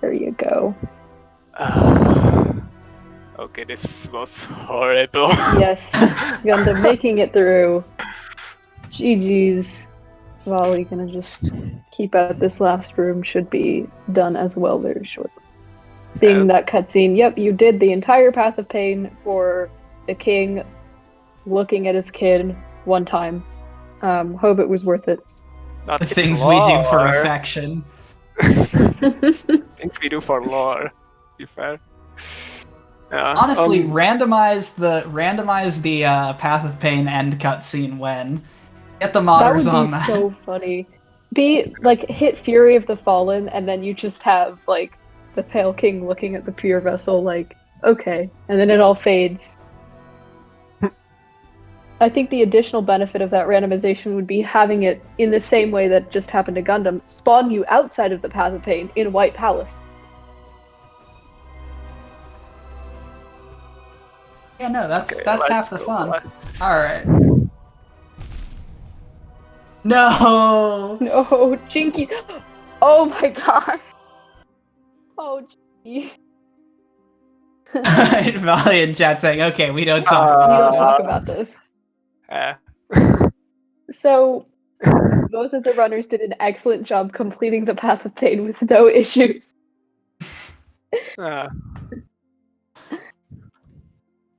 There you go. Okay, this was horrible. Yes, Gundam making it through. GG's. Volley gonna just keep at this last room, should be done as well very shortly. Seeing that cutscene, yep, you did the entire Path of Pain for the king looking at his kid one time. Hope it was worth it. The things we do for affection. Things we do for lore, be fair. Honestly, randomize the Path of Pain end cutscene when. Get the modders on that. That would be so funny. Be like hit Fury of the Fallen, and then you just have like the Pale King looking at the pure vessel, like okay, and then it all fades. I think the additional benefit of that randomization would be having it in the same way that just happened to Gundam, spawn you outside of the Path of Pain in White Palace. Yeah, no, that's half the fun. All right. No! No, Jinky! Oh my god! Oh, Jinky. Volley in chat saying, okay, we don't talk We don't about talk about this. So, both of the runners did an excellent job completing the Path of Pain with no issues. Oh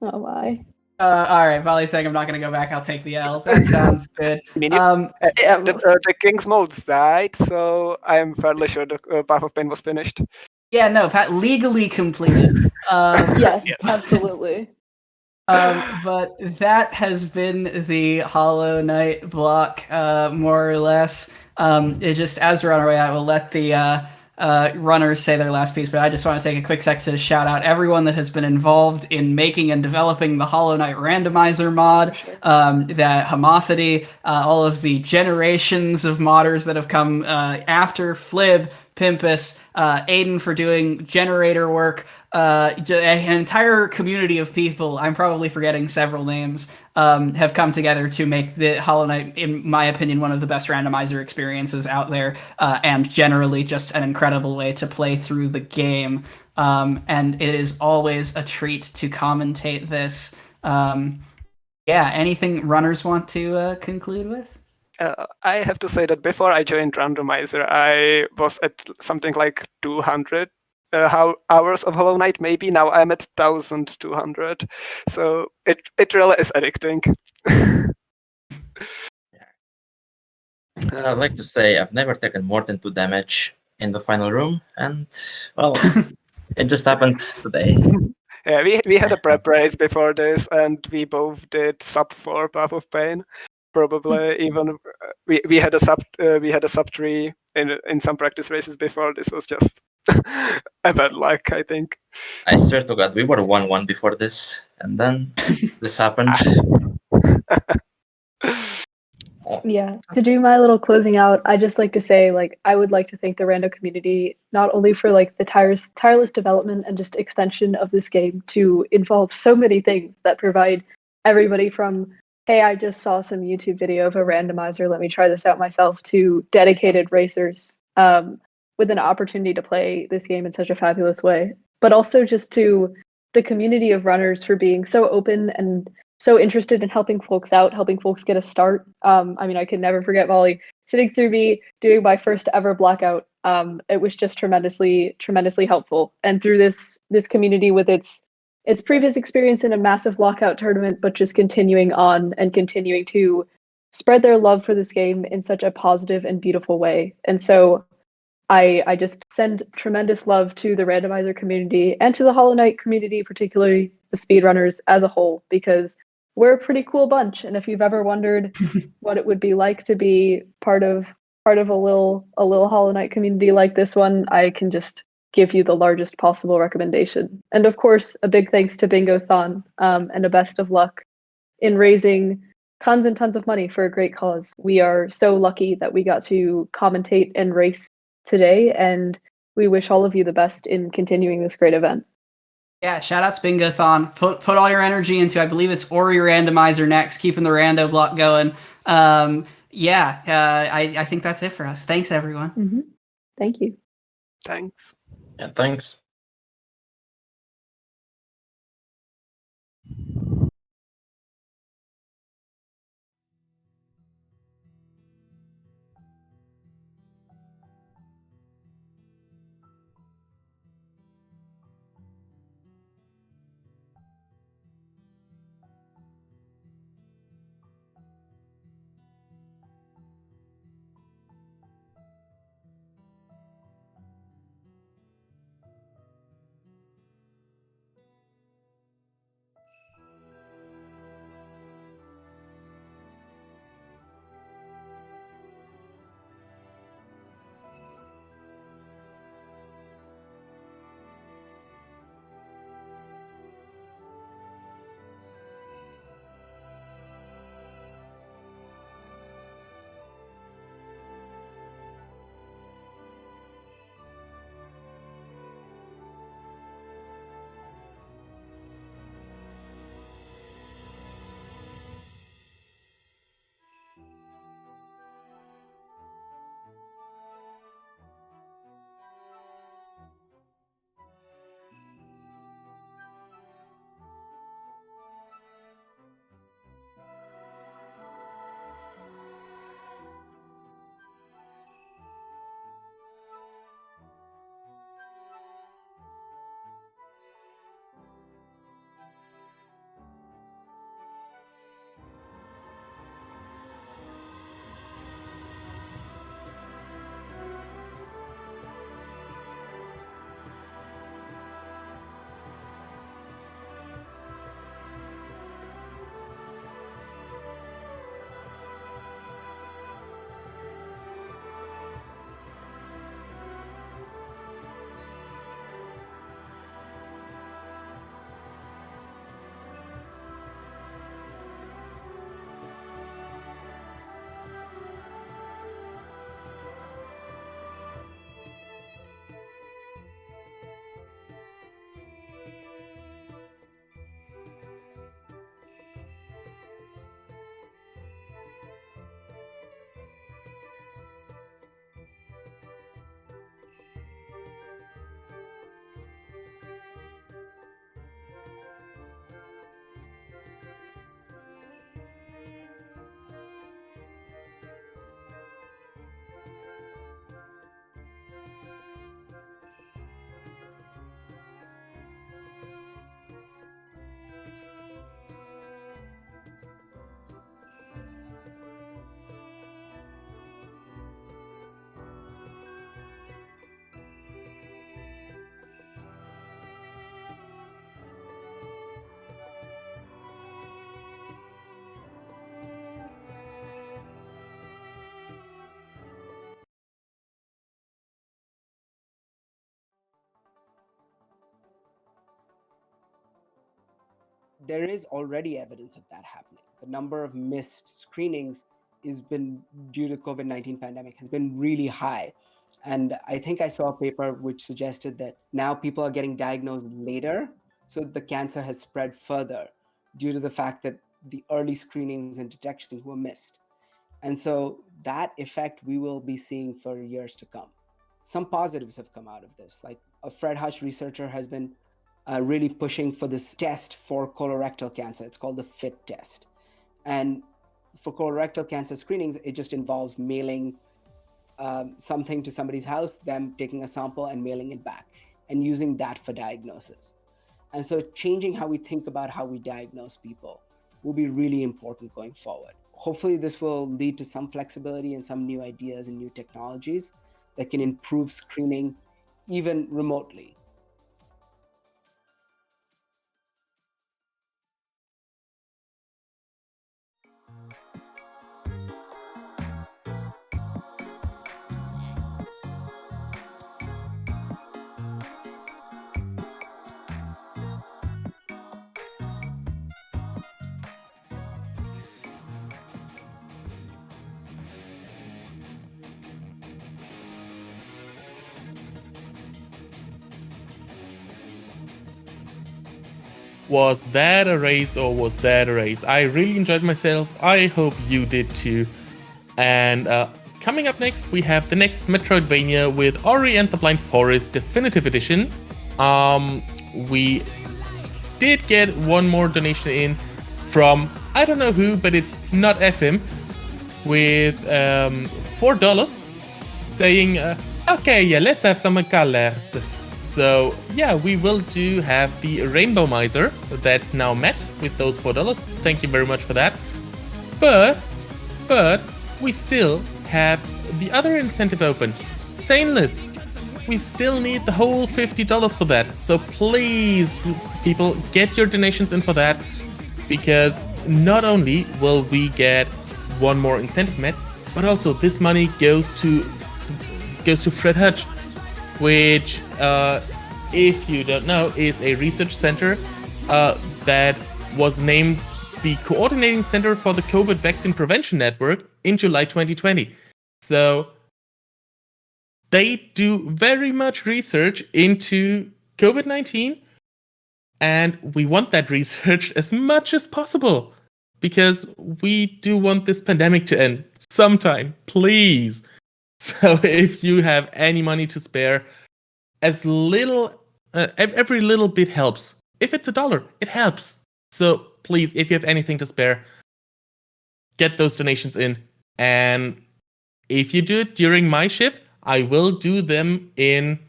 my. Alright, Volley's saying I'm not gonna go back, I'll take the L. That sounds good. I mean, the King's Modes died, so I'm fairly sure the Path of Pain was finished. Yeah, no, Pat, legally completed. Yes, absolutely. But that has been the Hollow Knight block, more or less. It just, as we're on our way out, we'll let the runners say their last piece, but I just want to take a quick sec to shout out everyone that has been involved in making and developing the Hollow Knight Randomizer mod, that Hamothity, all of the generations of modders that have come after, Flib, Pimpus, Aiden for doing generator work, an entire community of people, I'm probably forgetting several names, have come together to make the Hollow Knight, in my opinion, one of the best randomizer experiences out there, and generally just an incredible way to play through the game. And it is always a treat to commentate this. Yeah, anything runners want to conclude with? I have to say that before I joined Randomizer, I was at something like 200 hours of Hollow Knight, maybe. Now I'm at 1,200. So it really is addicting. I'd like to say I've never taken more than 2 damage in the final room, and, well, it just happened today. Yeah, we had a prep race before this, and we both did sub 4 Path of Pain. Probably even we had a sub 3 in some practice races before. This was just a bad luck, I think. I swear to God, we were 1-1 before this, and then this happened. Yeah, to do my little closing out, I just like to say, like, I would like to thank the rando community not only for like the tireless development and just extension of this game to involve so many things that provide everybody from, hey, I just saw some YouTube video of a randomizer, let me try this out myself, to dedicated racers with an opportunity to play this game in such a fabulous way, but also just to the community of runners for being so open and so interested in helping folks out, helping folks get a start. I mean, I can never forget Volley sitting through me doing my first ever blackout. It was just tremendously helpful. And through this community with its previous experience in a massive lockout tournament, but just continuing on and continuing to spread their love for this game in such a positive and beautiful way. And so I just send tremendous love to the randomizer community and to the Hollow Knight community, particularly the speedrunners as a whole, because we're a pretty cool bunch. And if you've ever wondered what it would be like to be part of a little Hollow Knight community like this one, I can just give you the largest possible recommendation. And of course, a big thanks to Bingothon, and a best of luck in raising tons and tons of money for a great cause. We are so lucky that we got to commentate and race today, and we wish all of you the best in continuing this great event. Yeah, shout out to Bingothon. Put all your energy into, I believe it's Ori Randomizer next, keeping the rando block going. I think that's it for us. Thanks, everyone. Mm-hmm. Thank you. Thanks. Yeah, thanks. there is already evidence of that happening. The number of missed screenings has been, due to COVID-19 pandemic, has been really high. And I think I saw a paper which suggested that now people are getting diagnosed later, so the cancer has spread further due to the fact that the early screenings and detections were missed. And so that effect we will be seeing for years to come. Some positives have come out of this. Like a Fred Hutch researcher has been really pushing for this test for colorectal cancer. It's called the FIT test. And for colorectal cancer screenings, it just involves mailing something to somebody's house, them taking a sample and mailing it back, and using that for diagnosis. And so changing how we think about how we diagnose people will be really important going forward. Hopefully this will lead to some flexibility and some new ideas and new technologies that can improve screening even remotely. Was that a race or was that a race? I really enjoyed myself. I hope you did too. And coming up next, we have the next Metroidvania with Ori and the Blind Forest Definitive Edition. We did get one more donation in from, I don't know who, but it's not FM, with $4 saying, okay, yeah, let's have some colors. So yeah, we will have the Randomizer that's now met with those $4. Thank you very much for that. But we still have the other incentive open, Stainless. We still need the whole $50 for that. So please, people, get your donations in for that, because not only will we get one more incentive met, but also this money goes to Fred Hutch, which, if you don't know, is a research center that was named the Coordinating Center for the COVID Vaccine Prevention Network in July 2020. So they do very much research into COVID-19, and we want that research as much as possible, because we do want this pandemic to end sometime, please. So if you have any money to spare, as little, every little bit helps. If it's $1, it helps. So please, if you have anything to spare, get those donations in. And if you do it during my shift, I will do them in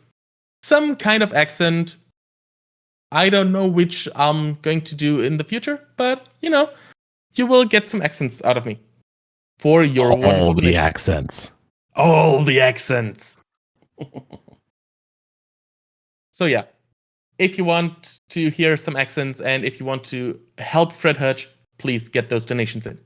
some kind of accent. I don't know which I'm going to do in the future, but you will get some accents out of me for your wonderful donation. All the accents. So yeah, if you want to hear some accents and if you want to help Fred Hutch, please get those donations in.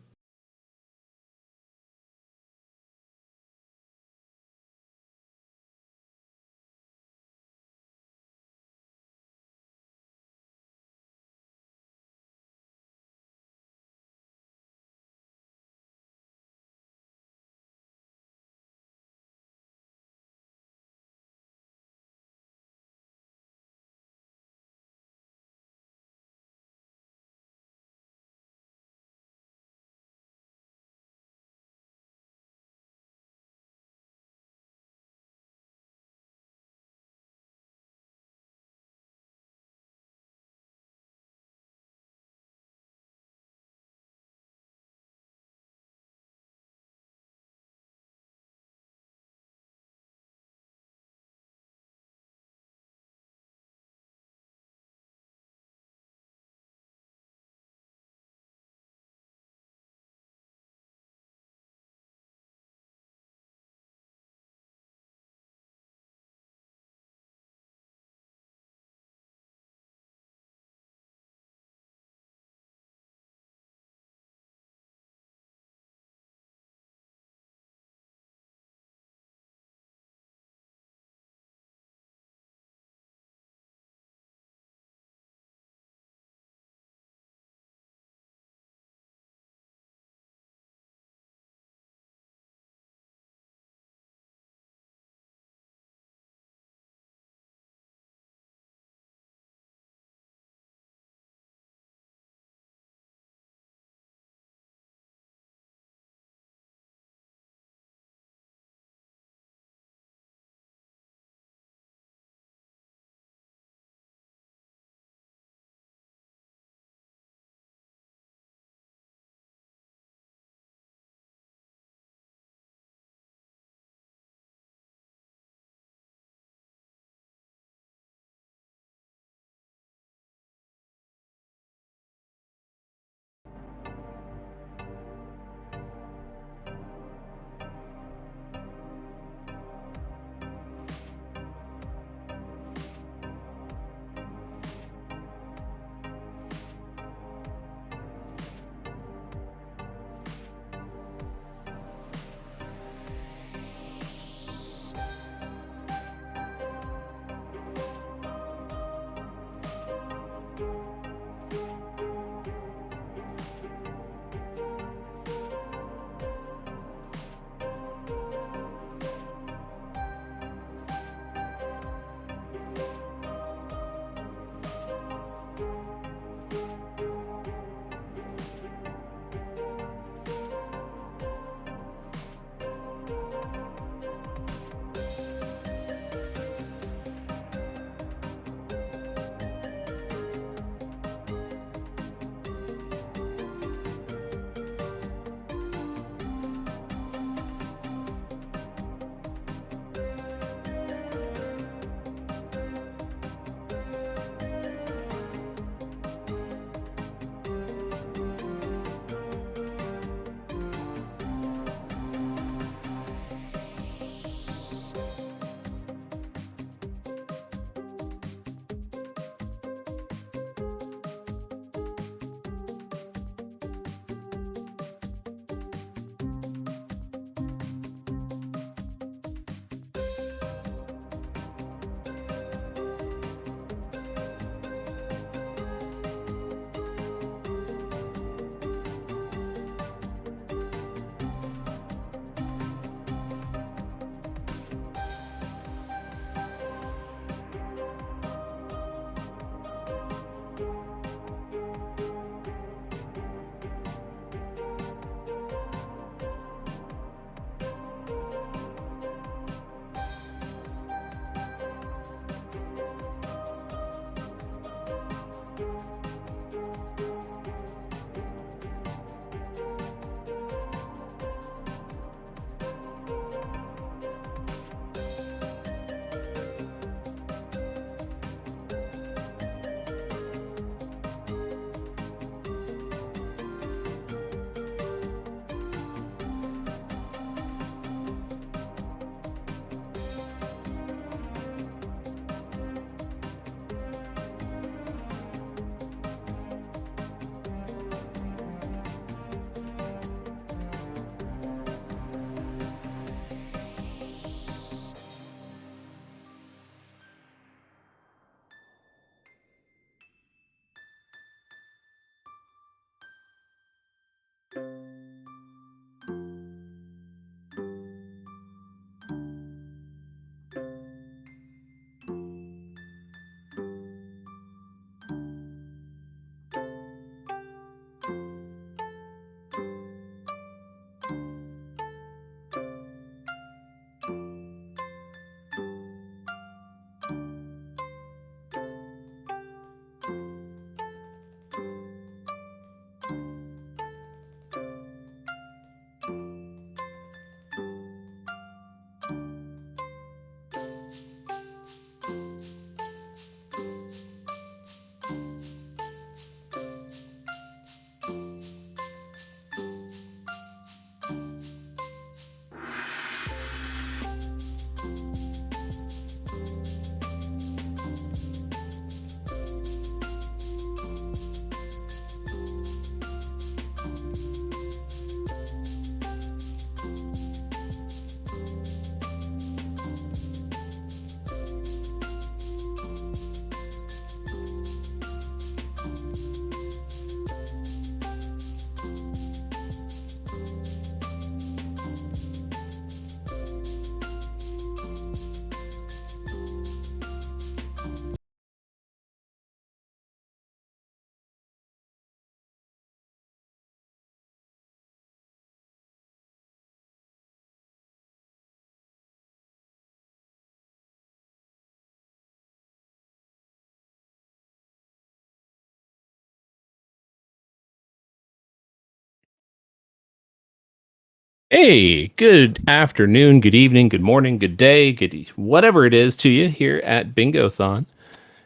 Hey, good afternoon, good evening, good morning, good day, whatever it is to you here at Bingothon.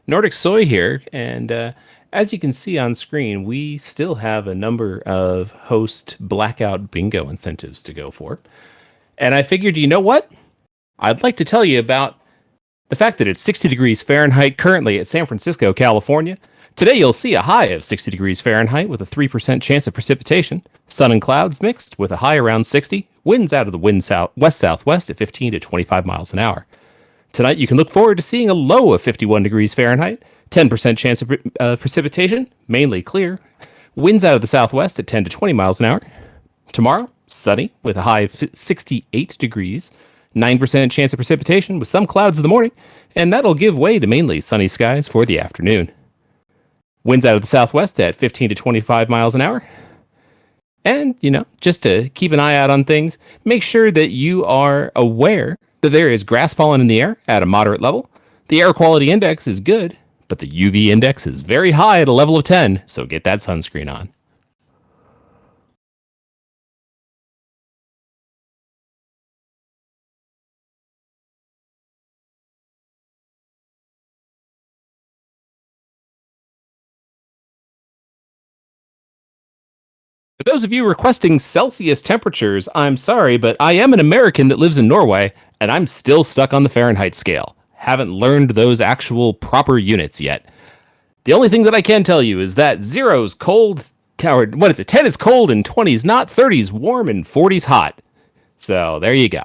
Nordic Soy here, and as you can see on screen, we still have a number of host blackout bingo incentives to go for. And I figured, you know what? I'd like to tell you about the fact that it's 60 degrees Fahrenheit currently at San Francisco, California. Today you'll see a high of 60 degrees Fahrenheit with a 3% chance of precipitation. Sun and clouds mixed with a high around 60. Winds out of the west-southwest at 15 to 25 miles an hour. Tonight you can look forward to seeing a low of 51 degrees Fahrenheit. 10% chance of precipitation, mainly clear. Winds out of the southwest at 10 to 20 miles an hour. Tomorrow, sunny with a high of 68 degrees. 9% chance of precipitation with some clouds in the morning, and that'll give way to mainly sunny skies for the afternoon. Winds out of the southwest at 15 to 25 miles an hour. And, just to keep an eye out on things, make sure that you are aware that there is grass pollen in the air at a moderate level. The air quality index is good, but the UV index is very high at a level of 10, so get that sunscreen on. For those of you requesting Celsius temperatures, I'm sorry, but I am an American that lives in Norway, and I'm still stuck on the Fahrenheit scale. Haven't learned those actual proper units yet. The only thing that I can tell you is that 0's cold, or 10 is cold and 20's not, 30's warm and 40's hot. So there you go.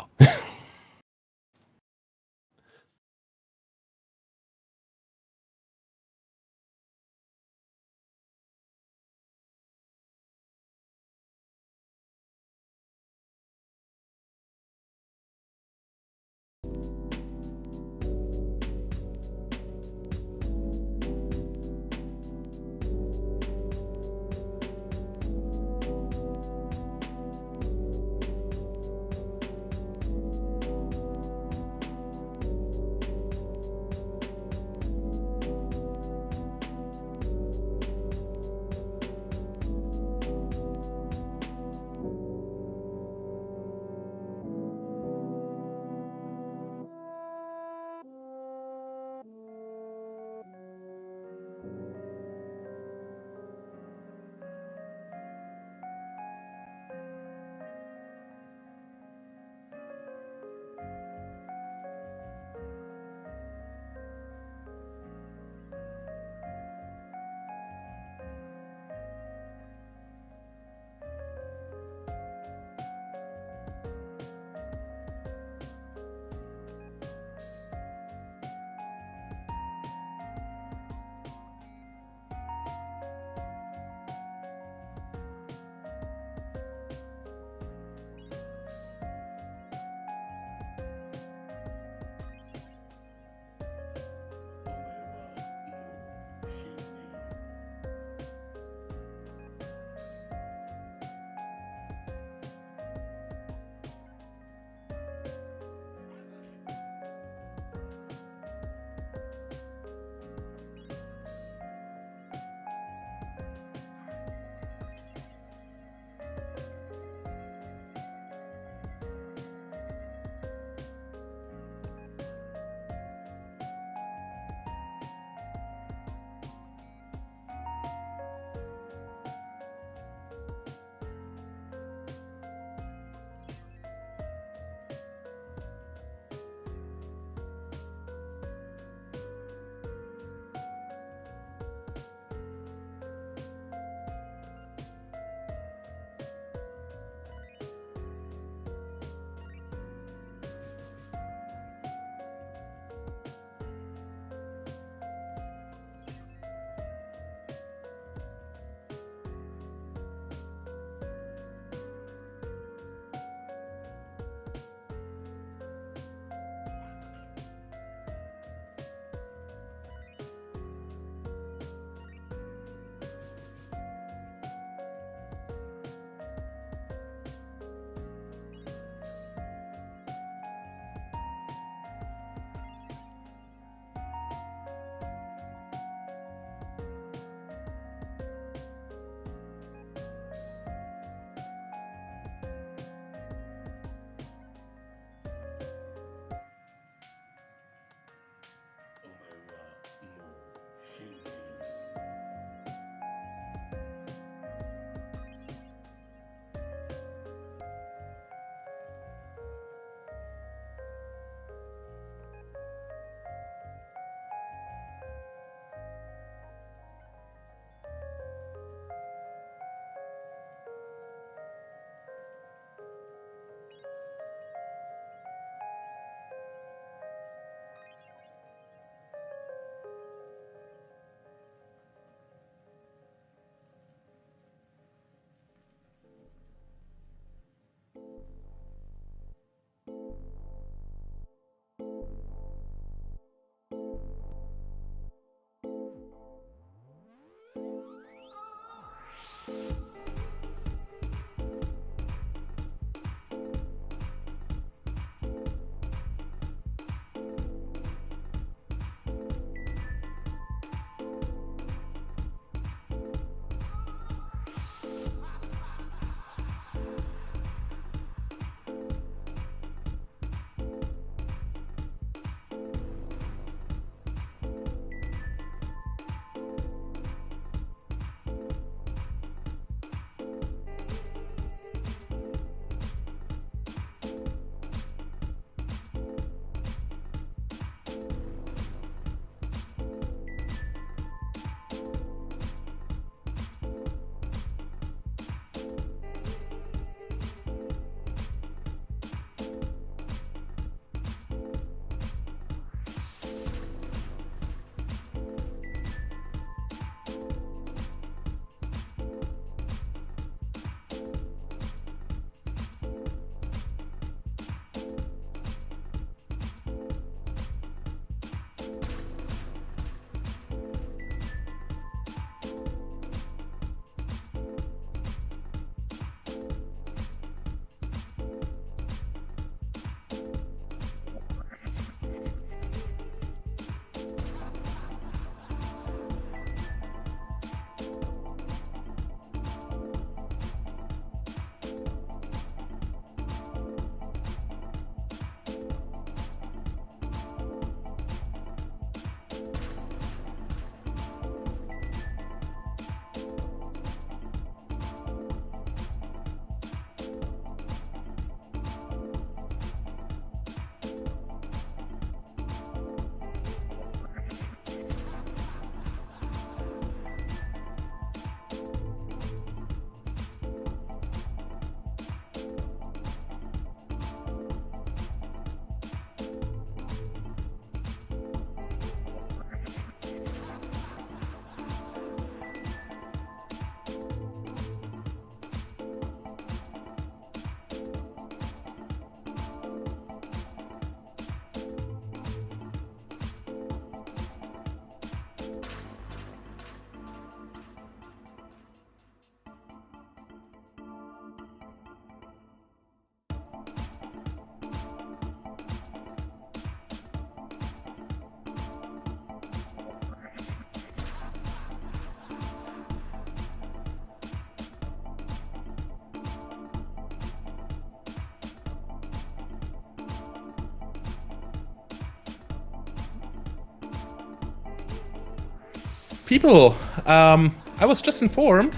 people, I was just informed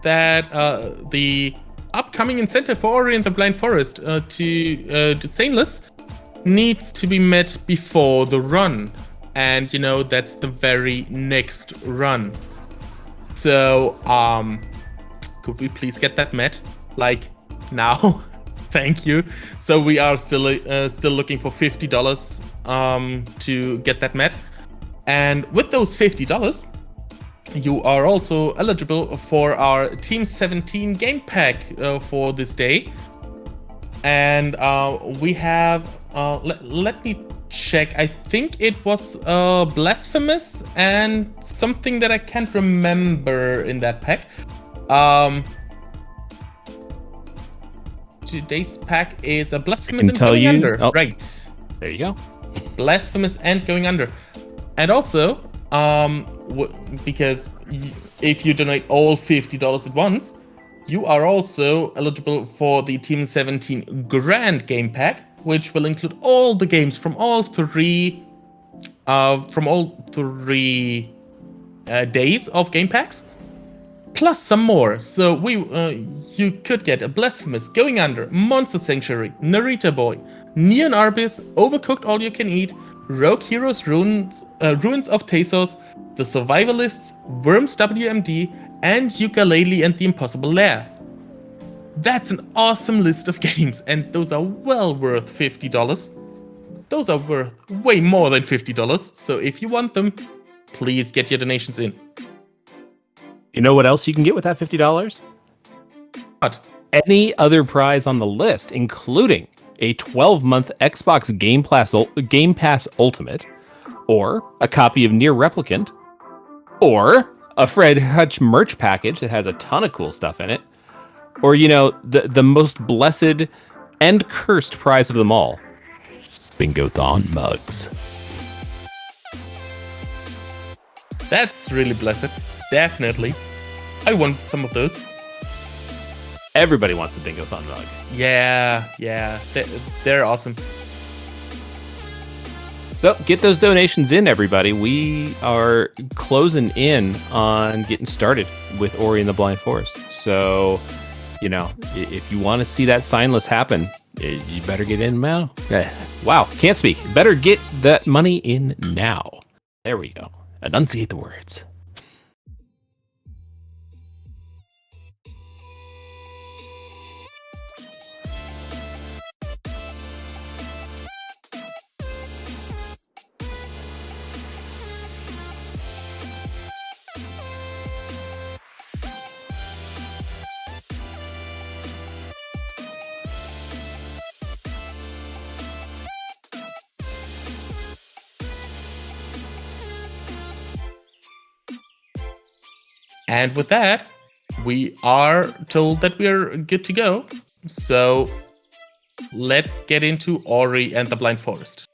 that the upcoming incentive for Ori and the Blind Forest to Stainless needs to be met before the run. And, that's the very next run. So, could we please get that met? Like, now? Thank you. So we are still looking for $50 to get that met. And with those $50, you are also eligible for our Team 17 game pack for this day. And we have, let me check. I think it was Blasphemous and something that I can't remember in that pack. Today's pack is a Blasphemous and Going Under. Oh, right. There you go. Blasphemous and Going Under. And also, because if you donate all $50 at once, you are also eligible for the Team 17 Grand Game Pack, which will include all the games from all three days of game packs, plus some more. So you could get a Blasphemous, Going Under, Monster Sanctuary, Narita Boy, Neon Arbis, Overcooked All You Can Eat, Rogue Heroes Ruins of Tezos, The Survivalists, Worms WMD, and Yooka-Laylee and the Impossible Lair. That's an awesome list of games, and those are well worth $50. Those are worth way more than $50, so if you want them, please get your donations in. You know what else you can get with that $50? What? Any other prize on the list, including a 12-month Xbox Game Pass Ultimate, or a copy of Nier Replicant, or a Fred Hutch merch package that has a ton of cool stuff in it, or, the most blessed and cursed prize of them all, Bingothon mugs. That's really blessed. Definitely. I want some of those. Everybody wants the Bingothon mug. Yeah. They're awesome. So get those donations in, everybody. We are closing in on getting started with Ori and the Blind Forest. So, if you want to see that signless happen, you better get in now. Wow, can't speak. Better get that money in now. There we go. Enunciate the words. And with that, we are told that we're good to go. So let's get into Ori and the Blind Forest.